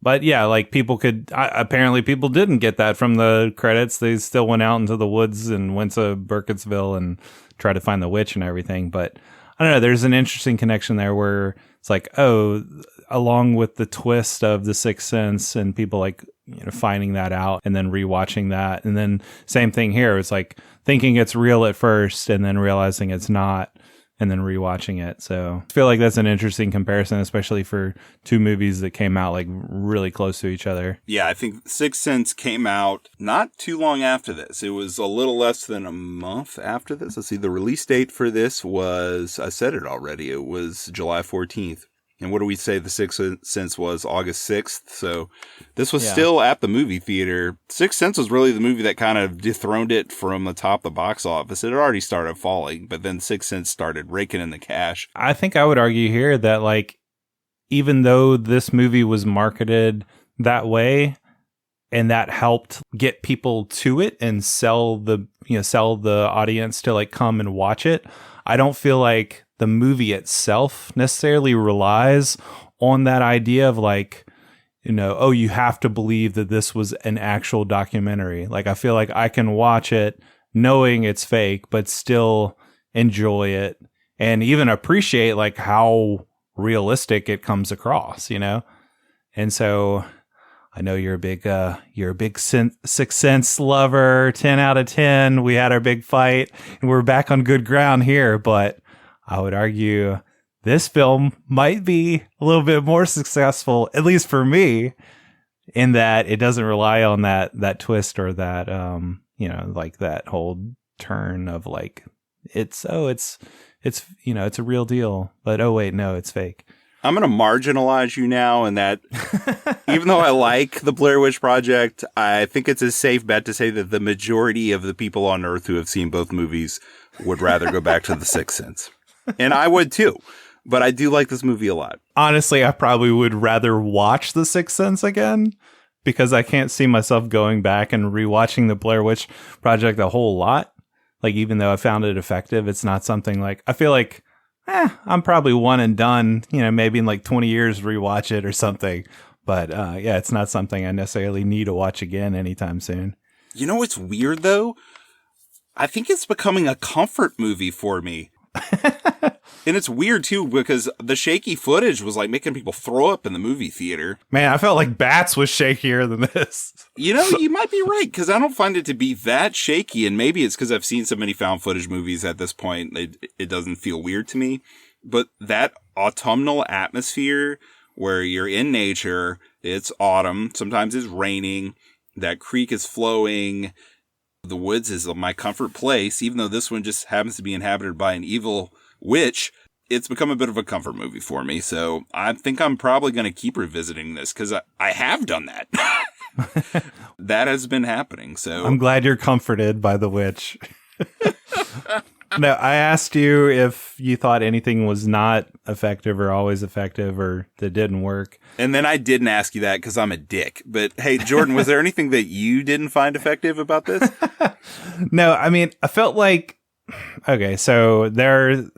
But yeah, like people could, apparently people didn't get that from the credits. They still went out into the woods and went to Burkittsville and tried to find the witch and everything. But I don't know, there's an interesting connection there where it's like, oh, along with the twist of The Sixth Sense and people like, you know, finding that out and then rewatching that. And then same thing here. It's like thinking it's real at first and then realizing it's not and then rewatching it. So I feel like that's an interesting comparison, especially for two movies that came out like really close to each other. Yeah, I think Sixth Sense came out not too long after this. It was a little less than a month after this. Let's see, the release date for this was, I said it already, it was July 14th. And what do we say the Sixth Sense was? August 6th. So this was still at the movie theater. Sixth Sense was really the movie that kind of dethroned it from the top of the box office. It had already started falling, but then Sixth Sense started raking in the cash. I think I would argue here that like, even though this movie was marketed that way and that helped get people to it and sell the audience to like come and watch it, I don't feel like the movie itself necessarily relies on that idea of like, you know, oh, you have to believe that this was an actual documentary. Like, I feel like I can watch it knowing it's fake, but still enjoy it and even appreciate like how realistic it comes across, you know? And so I know you're a big Sixth Sense lover, 10 out of 10. We had our big fight and we're back on good ground here, but I would argue this film might be a little bit more successful, at least for me, in that it doesn't rely on that twist or that, like that whole turn of like, it's you know, it's a real deal, but oh wait, no, it's fake. I'm going to marginalize you now in that even though I like the Blair Witch Project, I think it's a safe bet to say that the majority of the people on Earth who have seen both movies would rather go back to The Sixth Sense. And I would too. But I do like this movie a lot. Honestly, I probably would rather watch The Sixth Sense again because I can't see myself going back and rewatching the Blair Witch Project a whole lot. Like, even though I found it effective, it's not something like, I feel like, I'm probably one and done, maybe in like 20 years rewatch it or something. But yeah, it's not something I necessarily need to watch again anytime soon. You know what's weird, though? I think it's becoming a comfort movie for me. And it's weird, too, because the shaky footage was like making people throw up in the movie theater. Man, I felt like Bats was shakier than this. You know, you might be right, because I don't find it to be that shaky. And maybe it's because I've seen so many found footage movies at this point, it doesn't feel weird to me. But that autumnal atmosphere where you're in nature, it's autumn, sometimes it's raining, that creek is flowing, the woods is my comfort place, even though this one just happens to be inhabited by an evil witch. It's become a bit of a comfort movie for me. So I think I'm probably going to keep revisiting this because I have done that. That has been happening. So I'm glad you're comforted by the witch. No, I asked you if you thought anything was not effective or always effective or that didn't work. And then I didn't ask you that because I'm a dick. But hey, Jordan, was there anything that you didn't find effective about this? No, I mean, I felt like, okay, so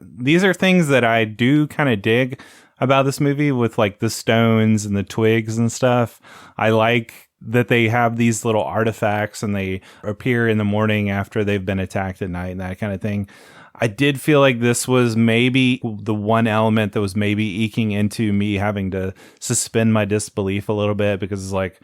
these are things that I do kind of dig about this movie with like the stones and the twigs and stuff. I like that they have these little artifacts and they appear in the morning after they've been attacked at night and that kind of thing. I did feel like this was maybe the one element that was maybe eking into me having to suspend my disbelief a little bit because it's like,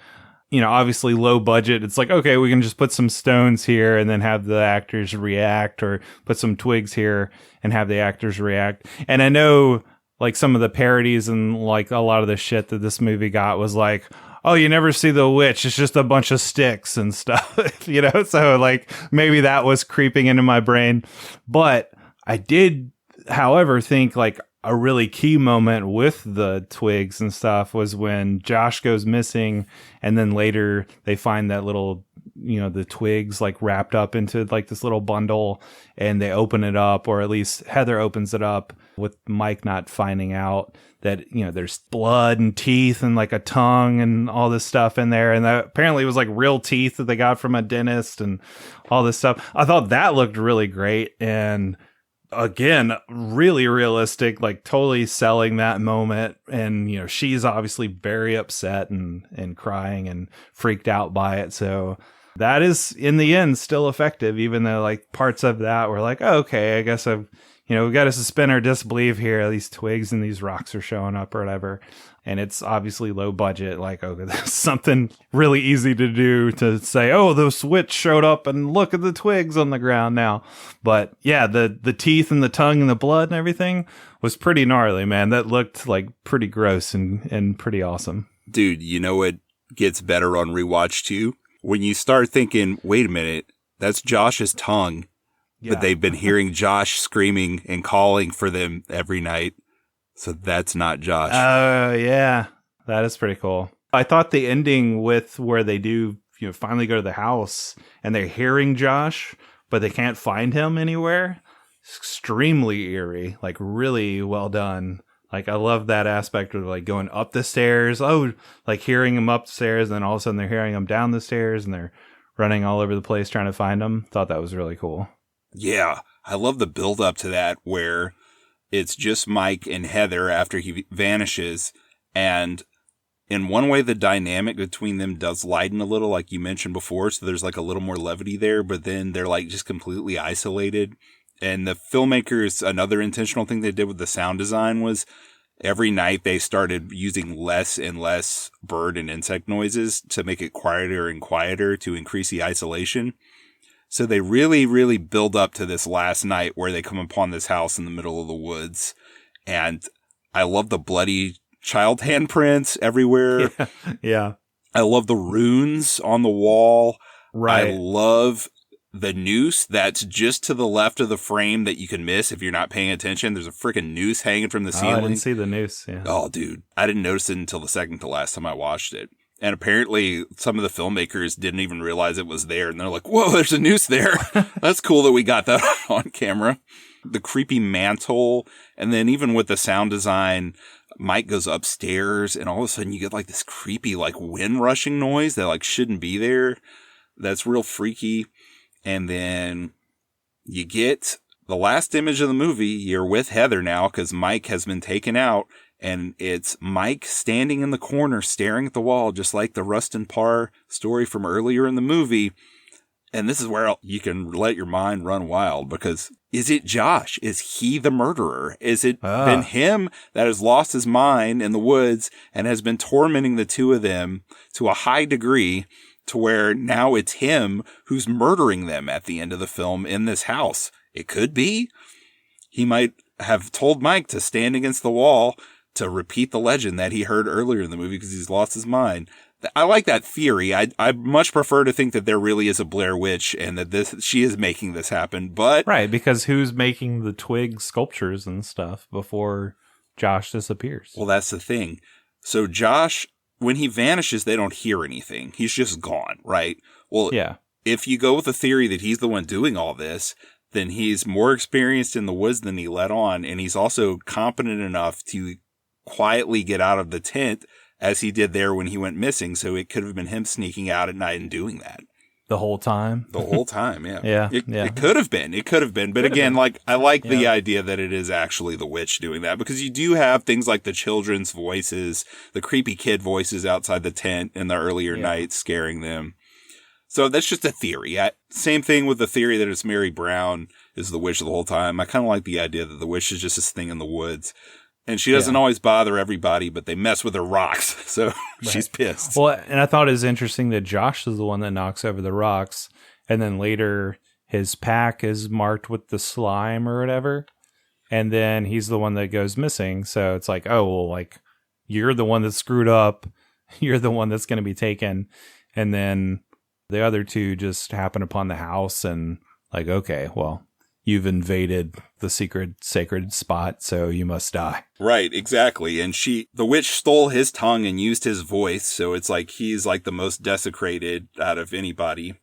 obviously low budget. It's like, okay, we can just put some stones here and then have the actors react, or put some twigs here and have the actors react. And I know like some of the parodies and like a lot of the shit that this movie got was like, oh, you never see the witch. It's just a bunch of sticks and stuff, So like maybe that was creeping into my brain. But I did, however, think like a really key moment with the twigs and stuff was when Josh goes missing. And then later they find that little, the twigs like wrapped up into like this little bundle and they open it up, or at least Heather opens it up with Mike not finding out that, there's blood and teeth and like a tongue and all this stuff in there. And that apparently it was like real teeth that they got from a dentist and all this stuff. I thought that looked really great. And again, really realistic, like totally selling that moment. And, she's obviously very upset and crying and freaked out by it. So that is in the end still effective, even though like parts of that were like, oh, okay, I guess I've, we've got to suspend our disbelief here. These twigs and these rocks are showing up or whatever. And it's obviously low budget. Like, okay, that's something really easy to do to say, oh, the witch showed up and look at the twigs on the ground now. But yeah, the teeth and the tongue and the blood and everything was pretty gnarly, man. That looked like pretty gross and pretty awesome. Dude, you know what gets better on rewatch too? When you start thinking, wait a minute, that's Josh's tongue. Yeah. But they've been hearing Josh screaming and calling for them every night. So that's not Josh. Oh, yeah. That is pretty cool. I thought the ending with where they do, finally go to the house and they're hearing Josh, but they can't find him anywhere. Extremely eerie, like really well done. Like I love that aspect of like going up the stairs. Oh, like hearing him up the stairs. And then all of a sudden they're hearing him down the stairs and they're running all over the place trying to find him. Thought that was really cool. Yeah, I love the build up to that where it's just Mike and Heather after he vanishes. And in one way, the dynamic between them does lighten a little, like you mentioned before. So there's like a little more levity there, but then they're like just completely isolated. And the filmmakers, another intentional thing they did with the sound design was every night they started using less and less bird and insect noises to make it quieter and quieter to increase the isolation. So they really, really build up to this last night where they come upon this house in the middle of the woods. And I love the bloody child handprints everywhere. Yeah. I love the runes on the wall. Right. I love the noose that's just to the left of the frame that you can miss if you're not paying attention. There's a freaking noose hanging from the ceiling. I didn't see the noose. Yeah. Oh, dude. I didn't notice it until the second to last time I watched it. And apparently some of the filmmakers didn't even realize it was there. And they're like, whoa, there's a noose there. That's cool that we got that on camera. the creepy mantle. And then even with the sound design, Mike goes upstairs and all of a sudden you get like this creepy like wind rushing noise that like shouldn't be there. That's real freaky. And then you get the last image of the movie. You're with Heather now because Mike has been taken out. And it's Mike standing in the corner staring at the wall, just like the Rustin Parr story from earlier in the movie. And this is where you can let your mind run wild, because is it Josh? Is he the murderer? Is it been him that has lost his mind in the woods and has been tormenting the two of them to a high degree to where now it's him who's murdering them at the end of the film in this house? It could be. He might have told Mike to stand against the wall to repeat the legend that he heard earlier in the movie because he's lost his mind. I like that theory. I much prefer to think that there really is a Blair Witch and that she is making this happen. But right, because who's making the twig sculptures and stuff before Josh disappears? Well, that's the thing. So Josh, when he vanishes, they don't hear anything. He's just gone, right? Well, yeah. If you go with the theory that he's the one doing all this, then he's more experienced in the woods than he let on, and he's also competent enough to quietly get out of the tent as he did there when he went missing. So it could have been him sneaking out at night and doing that the whole time. The whole time, yeah. Yeah, It could have been. It could have been. But again, like I like the idea that it is actually the witch doing that, because you do have things like the children's voices, the creepy kid voices outside the tent in the earlier nights scaring them. So that's just a theory. Same thing with the theory that it's Mary Brown is the witch the whole time. I kind of like the idea that the witch is just this thing in the woods. And she doesn't always bother everybody, but they mess with her rocks, so she's pissed. Well, and I thought it was interesting that Josh is the one that knocks over the rocks, and then later his pack is marked with the slime or whatever, and then he's the one that goes missing. So it's like, oh, well, like, you're the one that's screwed up, you're the one that's going to be taken, and then the other two just happen upon the house, and like, okay, well, you've invaded the sacred spot, so you must die. Right, exactly. And the witch stole his tongue and used his voice, so it's like he's like the most desecrated out of anybody.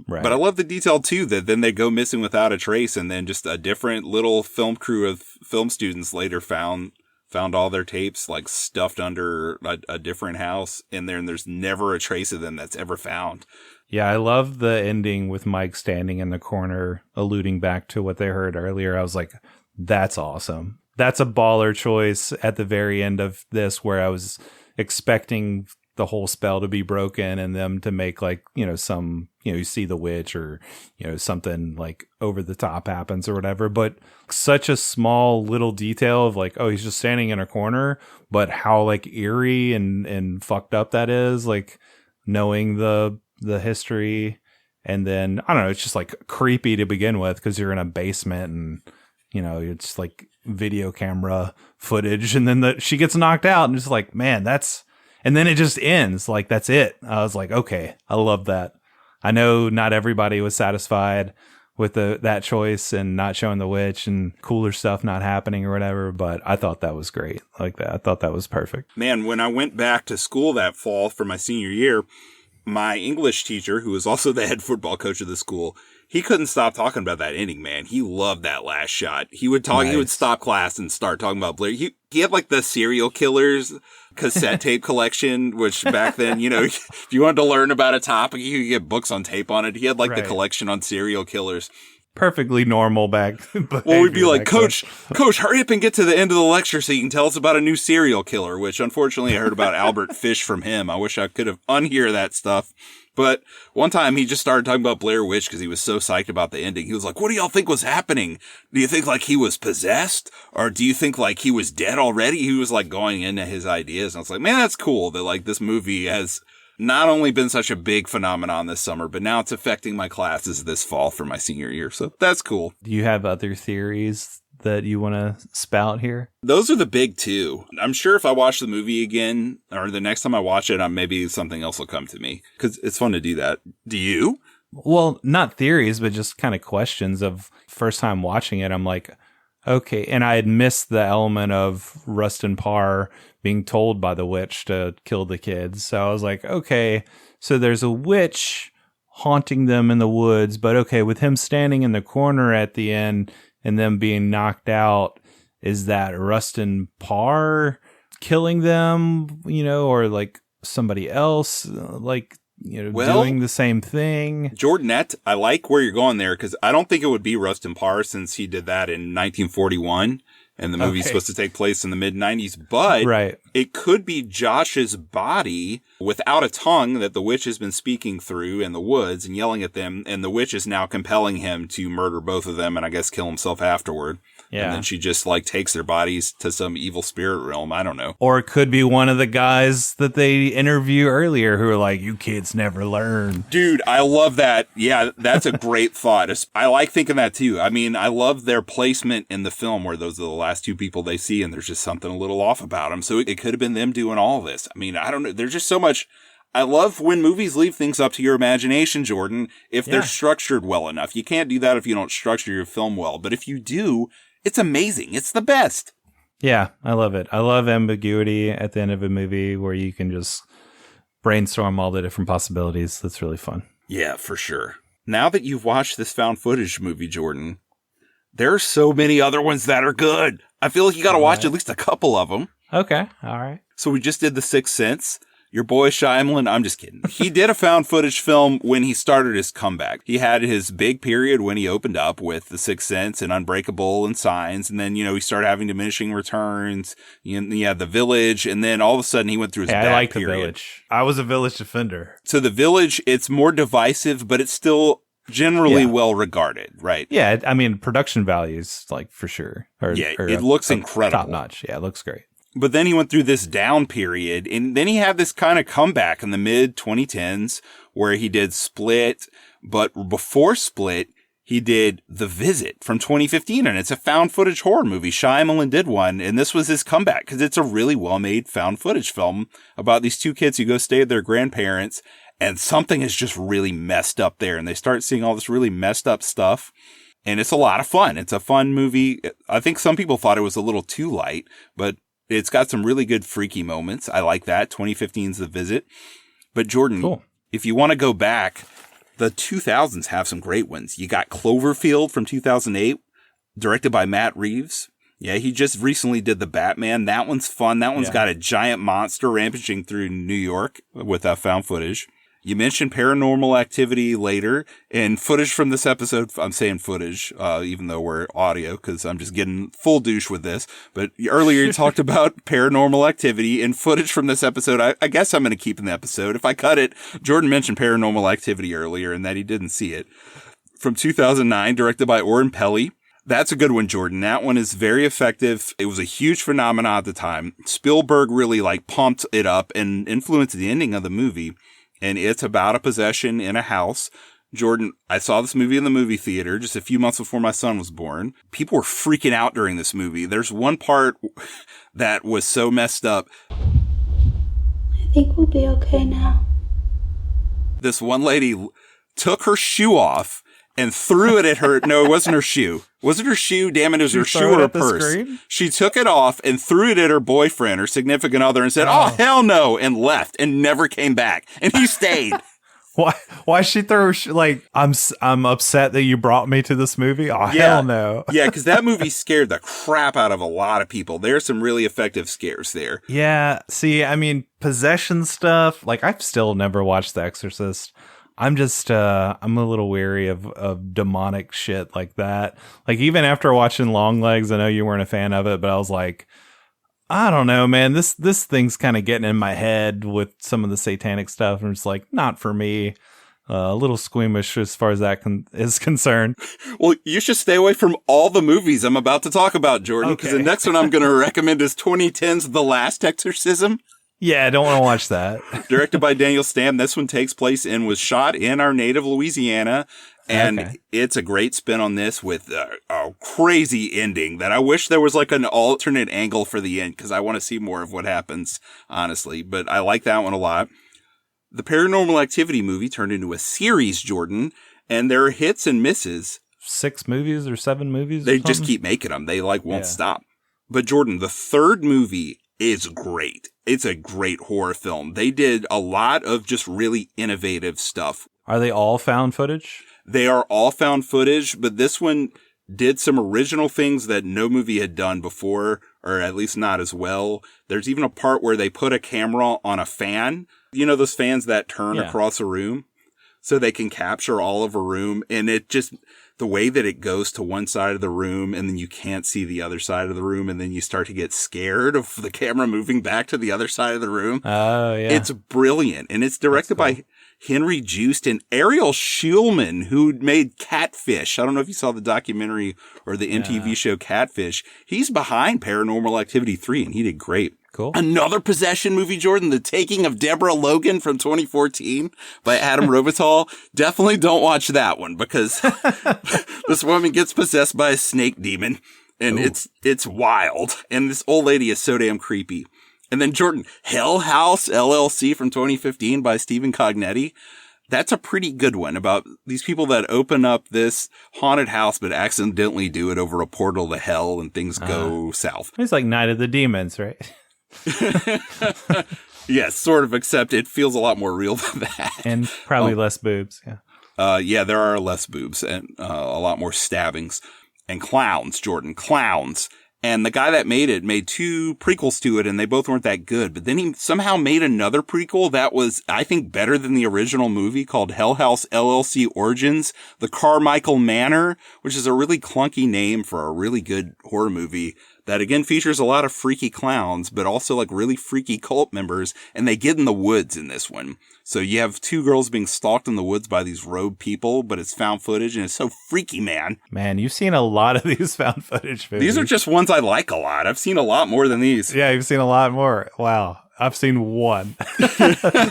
Right. But I love the detail too that then they go missing without a trace, and then just a different little film crew of film students later found all their tapes like stuffed under a different house in there, and there's never a trace of them that's ever found. Yeah, I love the ending with Mike standing in the corner, alluding back to what they heard earlier. I was like, that's awesome. That's a baller choice at the very end of this, where I was expecting the whole spell to be broken and them to make like, some, you see the witch or, something like over the top happens or whatever. But such a small little detail of like, oh, he's just standing in a corner, but how like eerie and fucked up that is, like knowing the history. And then I don't know, it's just like creepy to begin with because you're in a basement and it's like video camera footage, and then she gets knocked out and just like, man, and then it just ends like that's it. I was like, okay, I love that. I know not everybody was satisfied with that choice and not showing the witch and cooler stuff not happening or whatever, but I thought that was great. Like that, I thought that was perfect. Man, when I went back to school that fall for my senior year, my English teacher, who was also the head football coach of the school, he couldn't stop talking about that ending, man. He loved that last shot. He would talk, He would stop class and start talking about Blair. He had like the serial killers cassette tape collection, which back then, if you wanted to learn about a topic, you could get books on tape on it. He had like the collection on serial killers. Perfectly normal back. Well, we'd be like, Coach, hurry up and get to the end of the lecture so you can tell us about a new serial killer, which unfortunately I heard about Albert Fish from him. I wish I could have unhear that stuff. But one time he just started talking about Blair Witch because he was so psyched about the ending. He was like, what do y'all think was happening? Do you think like he was possessed? Or do you think like he was dead already? He was like going into his ideas. And I was like, man, that's cool that like this movie has not only been such a big phenomenon this summer, but now it's affecting my classes this fall for my senior year. So that's cool. Do you have other theories that you want to spout here? Those are the big two. I'm sure if I watch the movie again, or the next time I watch it, maybe something else will come to me because it's fun to do that. Do you? Well, not theories, but just kind of questions of first time watching it. I'm like, okay. And I had missed the element of Rustin Parr being told by the witch to kill the kids. So I was like, okay, so there's a witch haunting them in the woods, but okay, with him standing in the corner at the end, and them being knocked out, is that Rustin Parr killing them, or like somebody else, doing the same thing? Jordanette, I like where you're going there, because I don't think it would be Rustin Parr, since he did that in 1941. And the movie's supposed to take place in the mid-90s, but it could be Josh's body without a tongue that the witch has been speaking through in the woods and yelling at them, and the witch is now compelling him to murder both of them and I guess kill himself afterward. Yeah. And then she just takes their bodies to some evil spirit realm. I don't know. Or it could be one of the guys that they interview earlier who are like, you kids never learn. Dude, I love that. Yeah, that's a great thought. I like thinking that too. I mean, I love their placement in the film where those are the last two people they see and there's just something a little off about them. So it could have been them doing all this. I mean, I don't know. There's just so much. I love when movies leave things up to your imagination, Jordan, if they're structured well enough. You can't do that if you don't structure your film well. But if you do, it's amazing. It's the best. Yeah, I love it. I love ambiguity at the end of a movie where you can just brainstorm all the different possibilities. That's really fun. Yeah, for sure. Now that you've watched this found footage movie, Jordan, there are so many other ones that are good. I feel like you got to watch at least a couple of them. Okay. All right. So we just did The Sixth Sense. Your boy Shyamalan, I'm just kidding. He did a found footage film when he started his comeback. He had his big period when he opened up with The Sixth Sense and Unbreakable and Signs. And then, he started having diminishing returns. The Village. And then all of a sudden he went through his bad I like period. The Village. I was a Village defender. So The Village, it's more divisive, but it's still generally well regarded, right? Yeah. I mean, production values, for sure. It looks incredible. Top notch. Yeah, it looks great. But then he went through this down period, and then he had this kind of comeback in the mid-2010s where he did Split, but before Split, he did The Visit from 2015, and it's a found footage horror movie. Shyamalan did one, and this was his comeback because it's a really well-made found footage film about these two kids who go stay with their grandparents, and something is just really messed up there, and they start seeing all this really messed up stuff. And it's a lot of fun. It's a fun movie. I think some people thought it was a little too light, but it's got some really good freaky moments. I like that. 2015's The Visit. But Jordan, if you want to go back, the 2000s have some great ones. You got Cloverfield from 2008, directed by Matt Reeves. Yeah, he just recently did The Batman. That one's fun. That one's got a giant monster rampaging through New York with found footage. You mentioned Paranormal Activity later, and footage from this episode, I'm saying footage, even though we're audio, because I'm just getting full douche with this. But earlier you talked about Paranormal Activity, and footage from this episode, I guess I'm going to keep in the episode. If I cut it, Jordan mentioned Paranormal Activity earlier, and that he didn't see it. From 2009, directed by Oren Peli. That's a good one, Jordan. That one is very effective. It was a huge phenomenon at the time. Spielberg really pumped it up and influenced the ending of the movie. And it's about a possession in a house. Jordan, I saw this movie in the movie theater just a few months before my son was born. People were freaking out during this movie. There's one part that was so messed up. I think we'll be okay now. This one lady took her shoe off and threw it at her. No, it wasn't her shoe. Was it her shoe? Damn it, it was her shoe or her purse. She took it off and threw it at her boyfriend, her significant other, and said, oh, hell no, and left and never came back. And he stayed. Why she throw I'm upset that you brought me to this movie? Oh, hell no. Yeah, because that movie scared the crap out of a lot of people. There's some really effective scares there. Yeah. See, I mean, possession stuff, I've still never watched The Exorcist. I'm just, I'm a little weary of demonic shit like that. Even after watching Longlegs, I know you weren't a fan of it, but I was like, I don't know, man, this thing's kind of getting in my head with some of the satanic stuff. And it's not for me. A little squeamish as far as that is concerned. Well, you should stay away from all the movies I'm about to talk about, Jordan, because the next one I'm going to recommend is 2010's The Last Exorcism. Yeah, I don't want to watch that. Directed by Daniel Stam. This one takes place and was shot in our native Louisiana. And it's a great spin on this with a crazy ending that I wish there was an alternate angle for the end because I want to see more of what happens, honestly. But I like that one a lot. The Paranormal Activity movie turned into a series, Jordan, and there are hits and misses. 6 movies or 7 movies? They just keep making them. They won't stop. But Jordan, the third movie is great. It's a great horror film. They did a lot of just really innovative stuff. Are they all found footage? They are all found footage, but this one, did some original things that no movie had done before, or at least not as well. There's even a part where they put a camera on a fan. You know, those fans that turn across a room so they can capture all of a room. And it just, the way that it goes to one side of the room and then you can't see the other side of the room. And then you start to get scared of the camera moving back to the other side of the room. Oh, yeah. It's brilliant. And it's directed by Henry Joost and Ariel Schulman, who made Catfish. I don't know if you saw the documentary or the MTV show Catfish. He's behind Paranormal Activity 3, and he did great. Cool. Another possession movie, Jordan, The Taking of Deborah Logan from 2014 by Adam Robital. Definitely don't watch that one because this woman gets possessed by a snake demon, and it's wild. And this old lady is so damn creepy. And then Jordan, Hell House LLC from 2015 by Stephen Cognetti. That's a pretty good one about these people that open up this haunted house but accidentally do it over a portal to hell and things go south. It's like Night of the Demons, right? Yes, sort of, except it feels a lot more real than that. And probably less boobs, yeah, there are less boobs and a lot more stabbings. And clowns, Jordan, clowns. And the guy that made it made 2 prequels to it, and they both weren't that good. But then he somehow made another prequel that was, I think, better than the original movie, called Hell House LLC Origins, The Carmichael Manor, which is a really clunky name for a really good horror movie that, again, features a lot of freaky clowns, but also like really freaky cult members. And they get in the woods in this one. So you have 2 girls being stalked in the woods by these rogue people, but it's found footage and it's so freaky, man. Man, you've seen a lot of these found footage movies. These are just ones I like a lot. I've seen a lot more than these. Yeah, you've seen a lot more. Wow. I've seen one.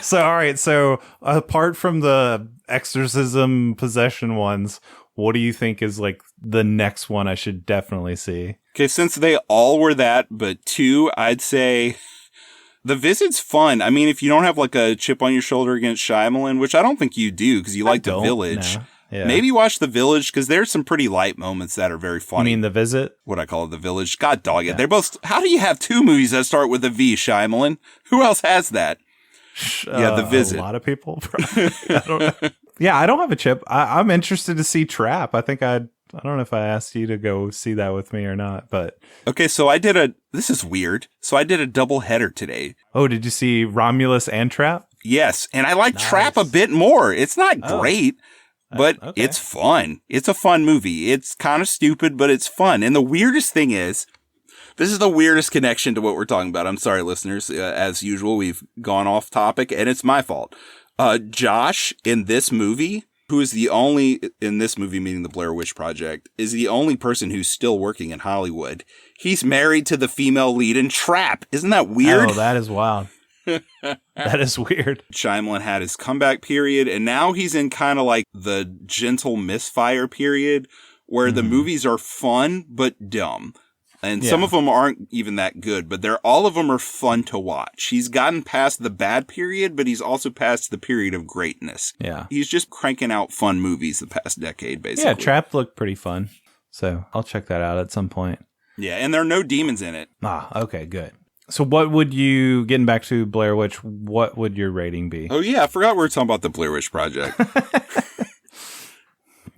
So, all right. So apart from the exorcism possession ones, what do you think is like the next one I should definitely see? Okay, since they all were that, but 2, I'd say The Visit's fun. I mean, if you don't have like a chip on your shoulder against Shyamalan, which I don't think you do because you like The Village. No. Yeah. Maybe watch The Village because there's some pretty light moments that are very funny. You mean The Visit? What I call it, The Village. God dog it. Yeah. They're both. How do you have 2 movies that start with a V, Shyamalan? Who else has that? Yeah, The Visit. A lot of people. I don't know. Yeah, I don't have a chip. I'm interested to see Trap. I don't know if I asked you to go see that with me or not, but. Okay, so this is weird. So I did a double header today. Oh, did you see Romulus and Trap? Yes, and I like Trap a bit more. It's not great, but it's fun. It's a fun movie. It's kind of stupid, but it's fun. And the weirdest thing is, this is the weirdest connection to what we're talking about. I'm sorry, listeners. As usual, we've gone off topic, and it's my fault. Josh, in this movie, who is the only, in this movie, meaning the Blair Witch Project, is the only person who's still working in Hollywood. He's married to the female lead in Trap. Isn't that weird? Oh, that is wild. That is weird. Shyamalan had his comeback period, and now he's in kind of like the gentle misfire period, where the movies are fun, but dumb. And some of them aren't even that good, but all of them are fun to watch. He's gotten past the bad period, but he's also past the period of greatness. Yeah. He's just cranking out fun movies the past decade, basically. Yeah, Trap looked pretty fun. So I'll check that out at some point. Yeah, and there are no demons in it. Ah, okay, good. So what would you, getting back to Blair Witch, what would your rating be? Oh, yeah, I forgot we were talking about the Blair Witch Project.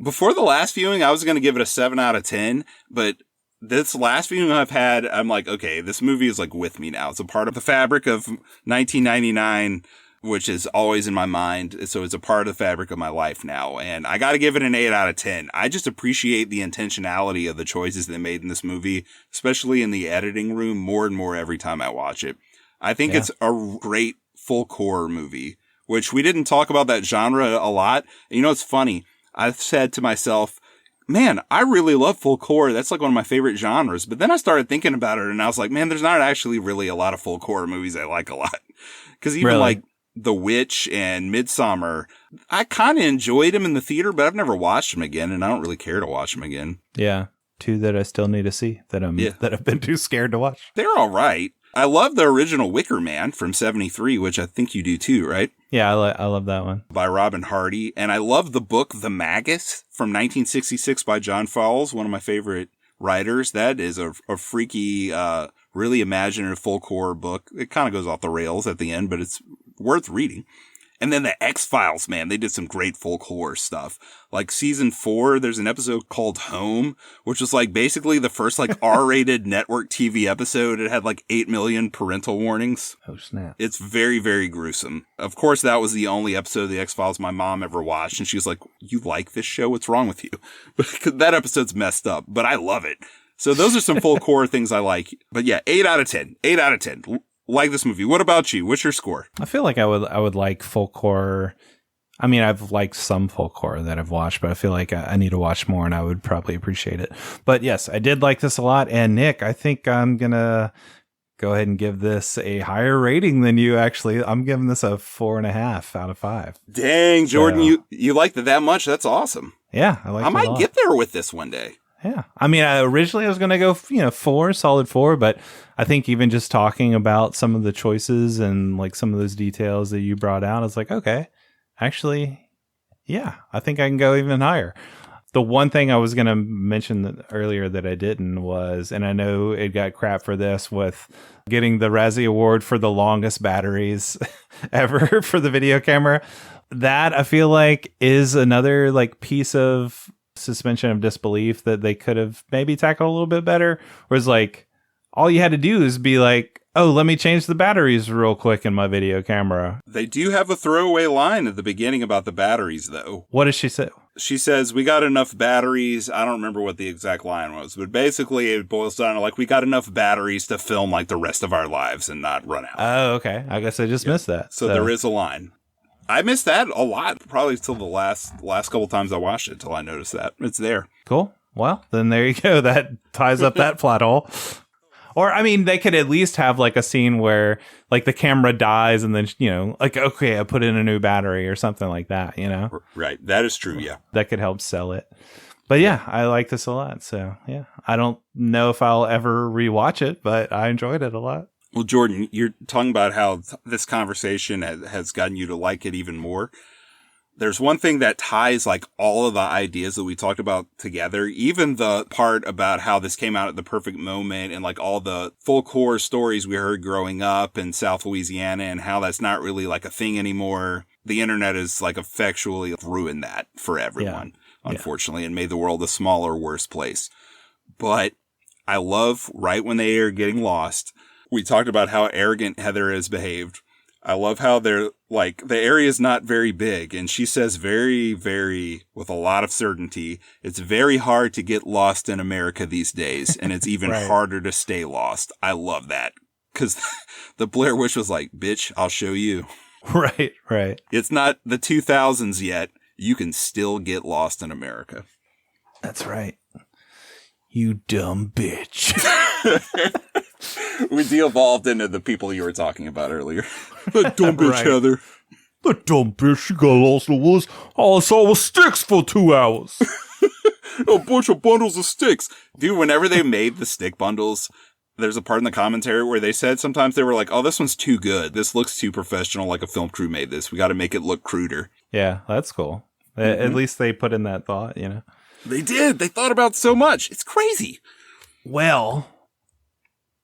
Before the last viewing, I was going to give it a 7 out of 10, but this last viewing I've had, I'm like, okay, this movie is like with me now. It's a part of the fabric of 1999, which is always in my mind. So it's a part of the fabric of my life now. And I got to give it an 8 out of 10. I just appreciate the intentionality of the choices they made in this movie, especially in the editing room, more and more every time I watch it. I think it's a great full core movie, which we didn't talk about that genre a lot. You know, it's funny. I've said to myself, man, I really love full core. That's like one of my favorite genres. But then I started thinking about it and I was like, man, there's not actually really a lot of full core movies I like a lot. Because even like The Witch and Midsommar, I kind of enjoyed them in the theater, but I've never watched them again and I don't really care to watch them again. Yeah. 2 that I still need to see that I've been too scared to watch. They're all right. I love the original Wicker Man from 73, which I think you do too, right? Yeah, I love that one. By Robin Hardy. And I love the book The Magus from 1966 by John Fowles, one of my favorite writers. That is a freaky, really imaginative full core book. It kind of goes off the rails at the end, but it's worth reading. And then the X-Files, man, they did some great folk horror stuff. Like season 4, there's an episode called Home, which was like basically the first like R-rated network TV episode. It had like 8 million parental warnings. Oh, snap. It's very, very gruesome. Of course, that was the only episode of the X-Files my mom ever watched. And she was like, you like this show? What's wrong with you? That episode's messed up, but I love it. So those are some folk horror things I like. But yeah, 8 out of 10. 8 out of 10. Like this movie. What about you? What's your score? I feel like I would like folk horror. I mean, I've liked some folk horror that I've watched, but I feel like I need to watch more and I would probably appreciate it. But yes, I did like this a lot. And Nick, I think I'm going to go ahead and give this a higher rating than you actually. I'm giving this a 4.5 out of 5. Dang, Jordan, So, you liked it that much? That's awesome. Yeah, I like it I a might lot. get there with this one day. Yeah. I mean, originally I was going to go, 4, solid 4, but I think even just talking about some of the choices and like some of those details that you brought out, it's like, okay, actually, yeah, I think I can go even higher. The one thing I was going to mention earlier that I didn't was, and I know it got crap for this with getting the Razzie Award for the longest batteries ever for the video camera. That I feel like is another like piece of suspension of disbelief that they could have maybe tackled a little bit better. Whereas like all you had to do is be like, oh, let me change the batteries real quick in my video camera. They do have a throwaway line at the beginning about the batteries, though. What does she say? She says, we got enough batteries. I don't remember what the exact line was, but basically it boils down to like, we got enough batteries to film like the rest of our lives and not run out. Oh, okay. I guess I just missed that. So there is a line. I missed that a lot, probably till the last couple times I watched it, till I noticed that. It's there. Cool. Well, then there you go. That ties up that plot hole. Or, I mean, they could at least have like a scene where like the camera dies and then, like, okay, I put in a new battery or something like that, Right. That is true. Yeah. That could help sell it. But yeah, I like this a lot. So yeah, I don't know if I'll ever rewatch it, but I enjoyed it a lot. Well, Jordan, you're talking about how this conversation has gotten you to like it even more. There's one thing that ties like all of the ideas that we talked about together, even the part about how this came out at the perfect moment and like all the folk horror stories we heard growing up in South Louisiana and how that's not really like a thing anymore. The internet has like effectually ruined that for everyone, unfortunately, and made the world a smaller, worse place. But I love right when they are getting lost. We talked about how arrogant Heather has behaved. I love how they're like, the area is not very big. And she says very, very, with a lot of certainty, it's very hard to get lost in America these days. And it's even harder to stay lost. I love that. Because the Blair Witch was like, bitch, I'll show you. Right. It's not the 2000s yet. You can still get lost in America. That's right. You dumb bitch. We de-evolved into the people you were talking about earlier. The dumb bitch, Heather. The dumb bitch, she got lost in the woods. All I saw was sticks for 2 hours. A bunch of bundles of sticks. Dude, whenever they made the stick bundles, there's a part in the commentary where they said sometimes they were like, oh, this one's too good. This looks too professional, like a film crew made this. We got to make it look cruder. Yeah, that's cool. At least they put in that thought, They did. They thought about so much. It's crazy. Well,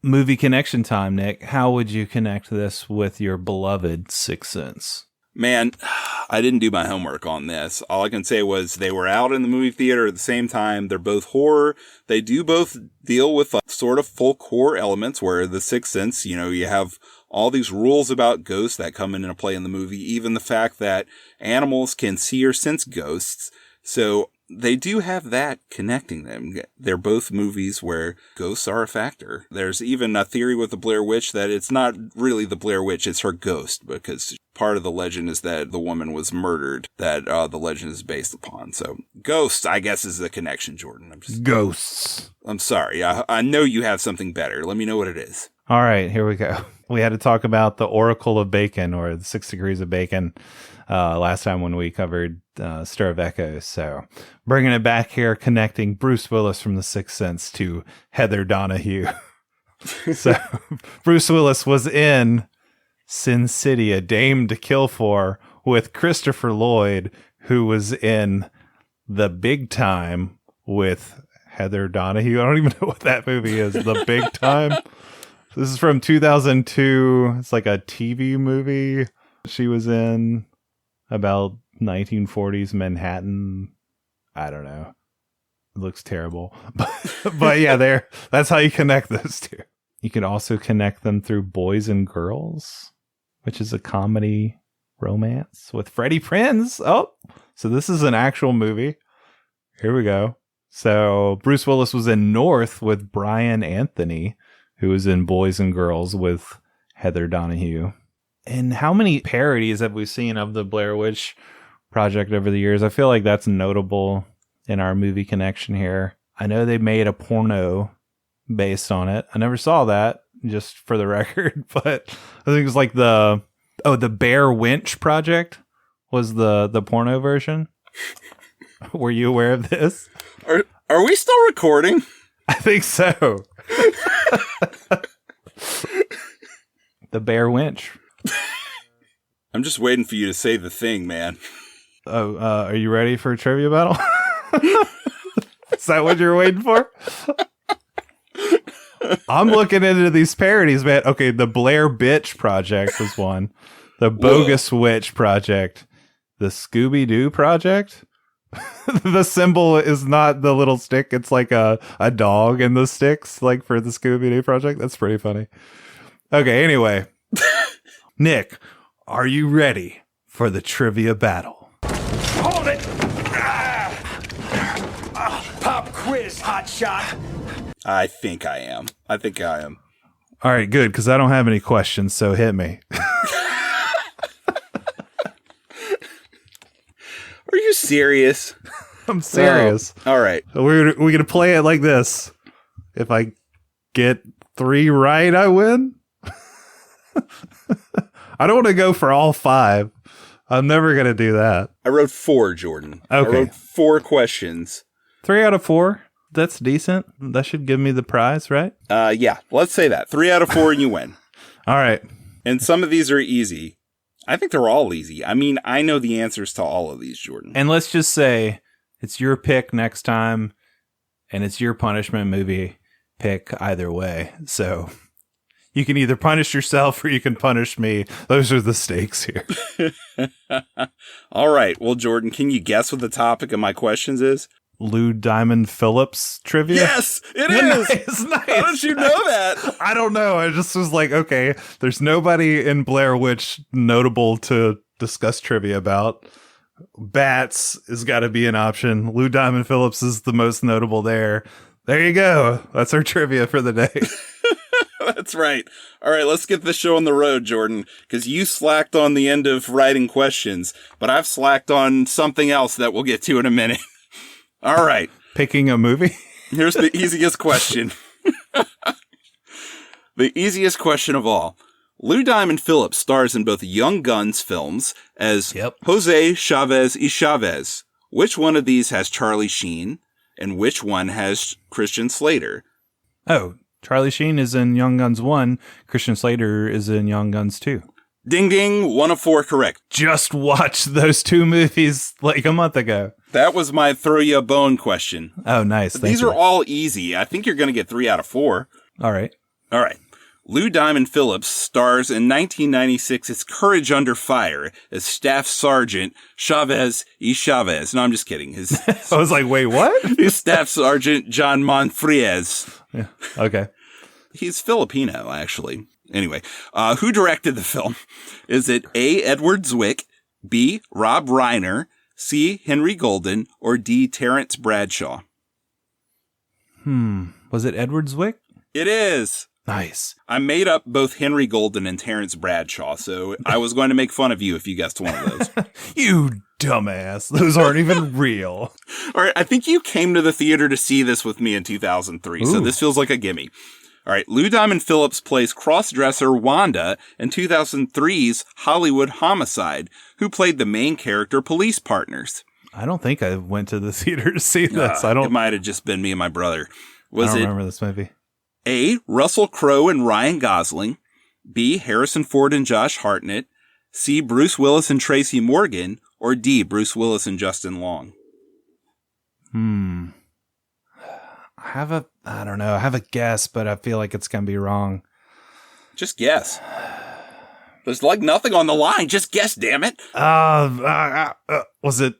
movie connection time, Nick. How would you connect this with your beloved Sixth Sense? Man, I didn't do my homework on this. All I can say was they were out in the movie theater at the same time. They're both horror. They do both deal with sort of folk horror elements where the Sixth Sense, you have all these rules about ghosts that come into play in the movie. Even the fact that animals can see or sense ghosts. So they do have that connecting them. They're both movies where ghosts are a factor. There's even a theory with the Blair Witch that it's not really the Blair Witch, it's her ghost, because part of the legend is that the woman was murdered, that the legend is based upon. So ghosts, I guess, is the connection, Jordan. Ghosts. I'm sorry. I know you have something better. Let me know what it is. All right, here we go. We had to talk about the Oracle of Bacon, or the 6 Degrees of Bacon, last time when we covered Stir of Echoes. So bringing it back here, connecting Bruce Willis from The Sixth Sense to Heather Donahue. So Bruce Willis was in Sin City, A Dame to Kill For, with Christopher Lloyd, who was in The Big Time with Heather Donahue. I don't even know what that movie is. The Big Time. This is from 2002. It's like a TV movie she was in. about 1940s Manhattan. I don't know. It looks terrible. But yeah, that's how you connect those two. You can also connect them through Boys and Girls, which is a comedy romance with Freddie Prinze. Oh, so this is an actual movie. Here we go. So Bruce Willis was in North with Brian Anthony, who was in Boys and Girls with Heather Donahue. And how many parodies have we seen of the Blair Witch Project over the years? I feel like that's notable in our movie connection here. I know they made a porno based on it. I never saw that, just for the record, but I think it was like the Blair Witch Project was the porno version. Were you aware of this? Are we still recording? I think so. The Blair Witch. I'm just waiting for you to say the thing, man. Oh, are you ready for a trivia battle? Is that what you're waiting for? I'm looking into these parodies, man. Okay, the Blair Bitch Project was one. The Bogus Witch Project. The Scooby-Doo Project. The symbol is not the little stick. It's like a dog in the sticks, like for the Scooby-Doo Project. That's pretty funny. Okay, anyway. Nick, are you ready for the trivia battle? Hold it! Pop quiz, hot shot. I think I am. All right, good, because I don't have any questions, so hit me. Are you serious? I'm serious. All right. We're going to play it like this. If I get 3 right, I win. I don't want to go for all 5. I'm never going to do that. I wrote 4, Jordan. Okay. I wrote 4 questions. 3 out of 4. That's decent. That should give me the prize, right? Yeah. Let's say that. 3 out of 4 and you win. All right. And some of these are easy. I think they're all easy. I mean, I know the answers to all of these, Jordan. And let's just say it's your pick next time, and it's your punishment movie pick either way. So you can either punish yourself or you can punish me. Those are the stakes here. All right. Well, Jordan, can you guess what the topic of my questions is? Lou Diamond Phillips trivia? Yes, it is. Nice. How did you know that? I don't know. I just was like, okay, there's nobody in Blair Witch notable to discuss trivia about. Bats has got to be an option. Lou Diamond Phillips is the most notable there. There you go. That's our trivia for the day. That's right. All right, let's get this show on the road, Jordan, because you slacked on the end of writing questions, but I've slacked on something else that we'll get to in a minute. All right. Picking a movie? Here's the easiest question. The easiest question of all. Lou Diamond Phillips stars in both Young Guns films as Jose Chavez y Chavez. Which one of these has Charlie Sheen, and which one has Christian Slater? Oh, Charlie Sheen is in Young Guns 1. Christian Slater is in Young Guns 2. Ding ding, 1 of 4 correct. Just watched those 2 movies like a month ago. That was my throw you a bone question. Oh, nice. These are all easy. I think you're going to get 3 out of 4. All right. All right. Lou Diamond Phillips stars in 1996's Courage Under Fire as Staff Sergeant Chavez y Chavez. No, I'm just kidding. I was like, wait, what? His Staff Sergeant John Monfries. Yeah. Okay. He's Filipino, actually. Anyway, who directed the film? Is it A. Edward Zwick, B. Rob Reiner, C. Henry Golden, or D. Terrence Bradshaw? Was it Edward Zwick? It is. Nice. I made up both Henry Golden and Terrence Bradshaw, so I was going to make fun of you if you guessed one of those. You dumbass. Those aren't even real. All right, I think you came to the theater to see this with me in 2003, so this feels like a gimme. All right, Lou Diamond Phillips plays cross-dresser Wanda in 2003's Hollywood Homicide, who played the main character police partners. I don't think I went to the theater to see this. It might have just been me and my brother. I don't remember this movie. A. Russell Crowe and Ryan Gosling, B. Harrison Ford and Josh Hartnett, C. Bruce Willis and Tracy Morgan, or D. Bruce Willis and Justin Long? I don't know. I have a guess, but I feel like it's going to be wrong. Just guess. There's like nothing on the line. Just guess, damn it. Was it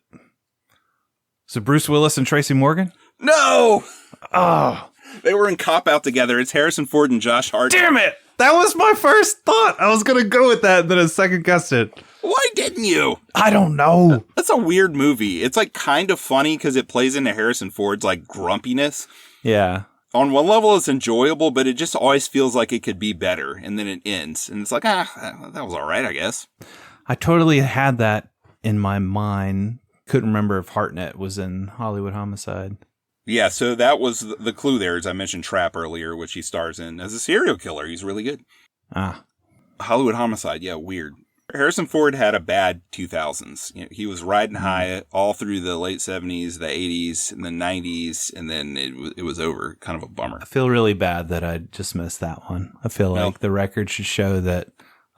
Bruce Willis and Tracy Morgan? No. Oh, they were in Cop Out together. It's Harrison Ford and Josh Hart. Damn it. That was my first thought. I was going to go with that, and then a second guessed it. Why didn't you? I don't know. That's a weird movie. It's like kind of funny because it plays into Harrison Ford's like grumpiness. Yeah. On one level, it's enjoyable, but it just always feels like it could be better. And then it ends. And it's like, that was all right, I guess. I totally had that in my mind. Couldn't remember if Hartnett was in Hollywood Homicide. Yeah, so that was the clue there, as I mentioned Trap earlier, which he stars in as a serial killer. He's really good. Hollywood Homicide, yeah, weird. Harrison Ford had a bad 2000s. You know, he was riding high all through the late 70s, the 80s, and the 90s, and then it was over. Kind of a bummer. I feel really bad that I just missed that one. I feel like the record should show that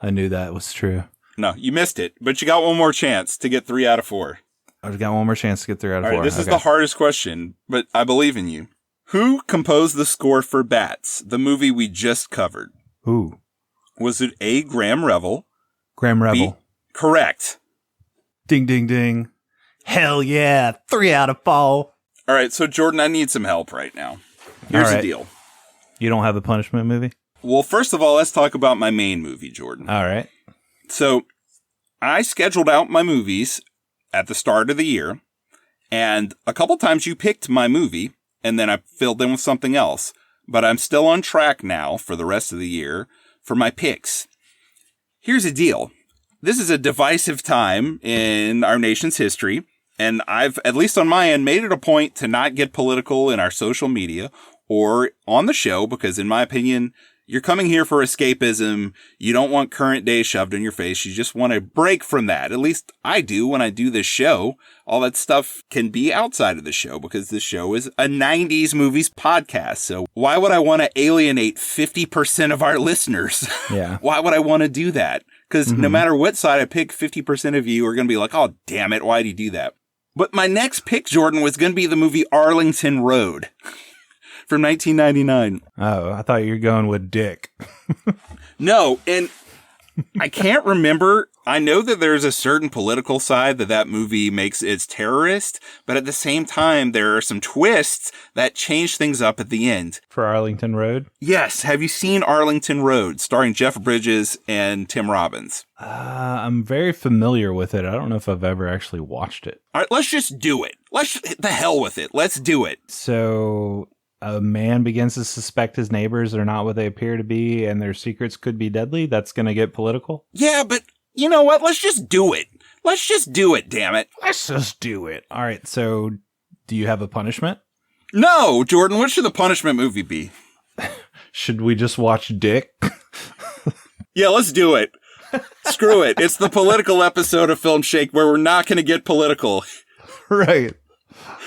I knew that was true. No, you missed it, but you got one more chance to get 3 out of 4. I've got one more chance to get 3 out of 4. All right, this is the hardest question, but I believe in you. Who composed the score for Bats, the movie we just covered? Who? Was it A, Graeme Revell? Graeme Revell. B, correct. Ding, ding, ding. Hell yeah. 3 out of 4. All right, so Jordan, I need some help right now. Here's the deal. You don't have a punishment movie? Well, first of all, let's talk about my main movie, Jordan. All right. So I scheduled out my movies at the start of the year, and a couple times you picked my movie, and then I filled in with something else. But I'm still on track now for the rest of the year for my picks. Here's the deal. This is a divisive time in our nation's history, and I've, at least on my end, made it a point to not get political in our social media or on the show, because in my opinion, you're coming here for escapism. You don't want current day shoved in your face. You just want to break from that. At least I do when I do this show. All that stuff can be outside of the show because this show is a 90s movies podcast. So why would I want to alienate 50% of our listeners? Yeah. Why would I want to do that? Because no matter what side I pick, 50% of you are going to be like, oh, damn it. Why'd he do that? But my next pick, Jordan, was going to be the movie Arlington Road. From 1999. Oh, I thought you were going with Dick. No, and I can't remember. I know that there's a certain political side that movie makes its terrorist, but at the same time, there are some twists that change things up at the end. For Arlington Road? Yes. Have you seen Arlington Road, starring Jeff Bridges and Tim Robbins? I'm very familiar with it. I don't know if I've ever actually watched it. All right, let's just do it. The hell with it. Let's do it. So a man begins to suspect his neighbors are not what they appear to be, and their secrets could be deadly. That's going to get political. Yeah, but you know what? Let's just do it. Let's just do it, damn it. Let's just do it. All right, so do you have a punishment? No, Jordan, what should the punishment movie be? Should we just watch Dick? Yeah, let's do it. Screw it. It's the political episode of Film Shake where we're not going to get political. Right.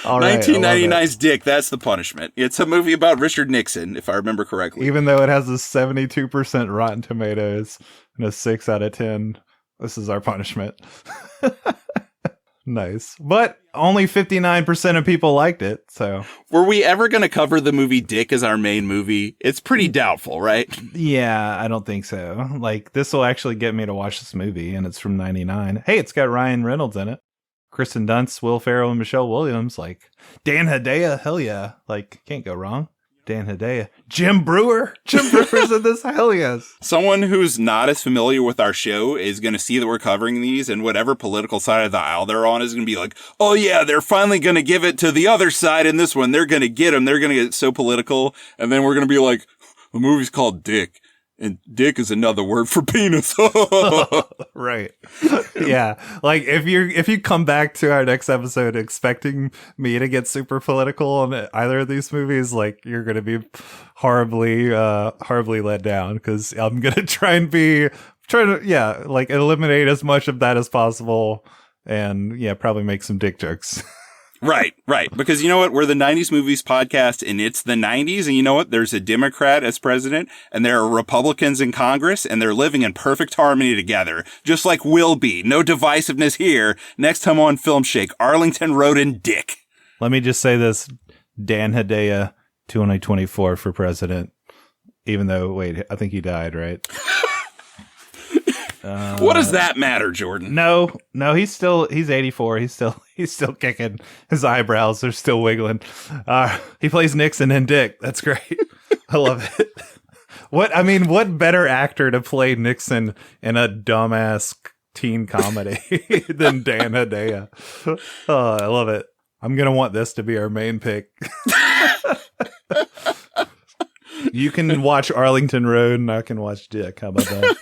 All right, 1999's Dick, that's the punishment. It's a movie about Richard Nixon, if I remember correctly. Even though it has a 72% Rotten Tomatoes and a 6 out of 10, this is our punishment. Nice. But only 59% of people liked it, so. Were we ever going to cover the movie Dick as our main movie? It's pretty doubtful, right? Yeah, I don't think so. Like, this will actually get me to watch this movie, and it's from 99. Hey, it's got Ryan Reynolds in it. Kristen Dunst, Will Ferrell, and Michelle Williams. Like, Dan Hedaya, hell yeah. Like, can't go wrong. Dan Hedaya. Jim Brewer's in this, hell yes. Someone who's not as familiar with our show is going to see that we're covering these, and whatever political side of the aisle they're on is going to be like, oh yeah, they're finally going to give it to the other side in this one. They're going to get them. They're going to get so political. And then we're going to be like, the movie's called Dick. And dick is another word for penis. Right. Yeah. Like if you come back to our next episode expecting me to get super political on either of these movies, like you're going to be horribly let down, because I'm going to try to like eliminate as much of that as possible, and probably make some dick jokes. Right. Because you know what? We're the 90s movies podcast, and it's the 90s. And you know what? There's a Democrat as president, and there are Republicans in Congress, and they're living in perfect harmony together, just like we'll be. No divisiveness here. Next time on Film Shake, Arlington Road and Dick. Let me just say this. Dan Hedaya, 2024 for president. Even though, wait, I think he died, right? What does that matter, Jordan? No, he's 84. He's still kicking. His eyebrows are still wiggling. He plays Nixon and Dick. That's great. I love it. What better actor to play Nixon in a dumbass teen comedy than Dan Hedaya? Oh, I love it. I'm going to want this to be our main pick. You can watch Arlington Road and I can watch Dick. How about that?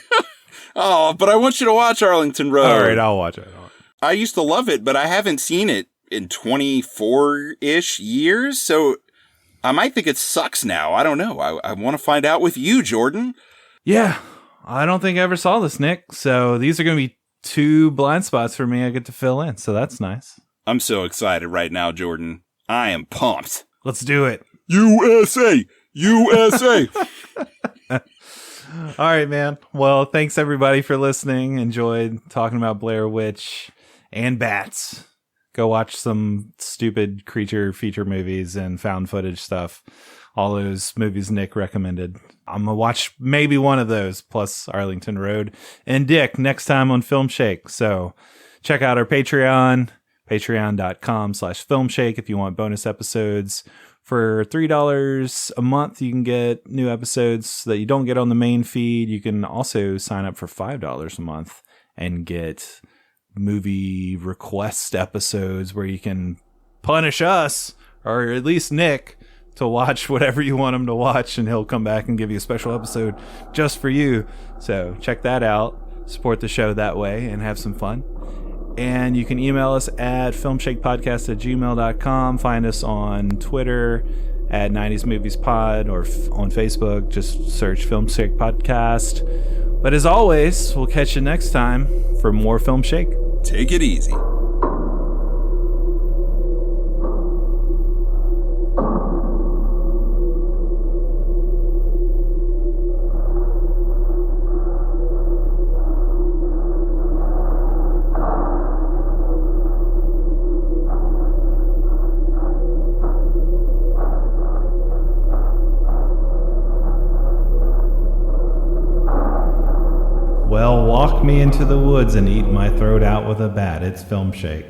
Oh, but I want you to watch Arlington Road. All right, I'll watch it. I used to love it, but I haven't seen it in 24-ish years, so I might think it sucks now. I don't know. I want to find out with you, Jordan. Yeah, I don't think I ever saw this, Nick. So these are going to be 2 blind spots for me I get to fill in, so that's nice. I'm so excited right now, Jordan. I am pumped. Let's do it. USA! USA! All right, man. Well, thanks everybody for listening. Enjoyed talking about Blair Witch and bats. Go watch some stupid creature feature movies and found footage stuff. All those movies Nick recommended. I'm going to watch maybe one of those, plus Arlington Road and Dick next time on Film Shake. So check out our Patreon, patreon.com/filmshake if you want bonus episodes. For $3 a month, you can get new episodes that you don't get on the main feed. You can also sign up for $5 a month and get movie request episodes where you can punish us, or at least Nick, to watch whatever you want him to watch, and he'll come back and give you a special episode just for you. So check that out. Support the show that way and have some fun. And you can email us at filmshakepodcast@gmail.com. Find us on Twitter at 90s Movies Pod, or on Facebook. Just search Film Shake Podcast. But as always, we'll catch you next time for more Film Shake. Take it easy. Well, walk me into the woods and eat my throat out with a bat. It's Film Shake.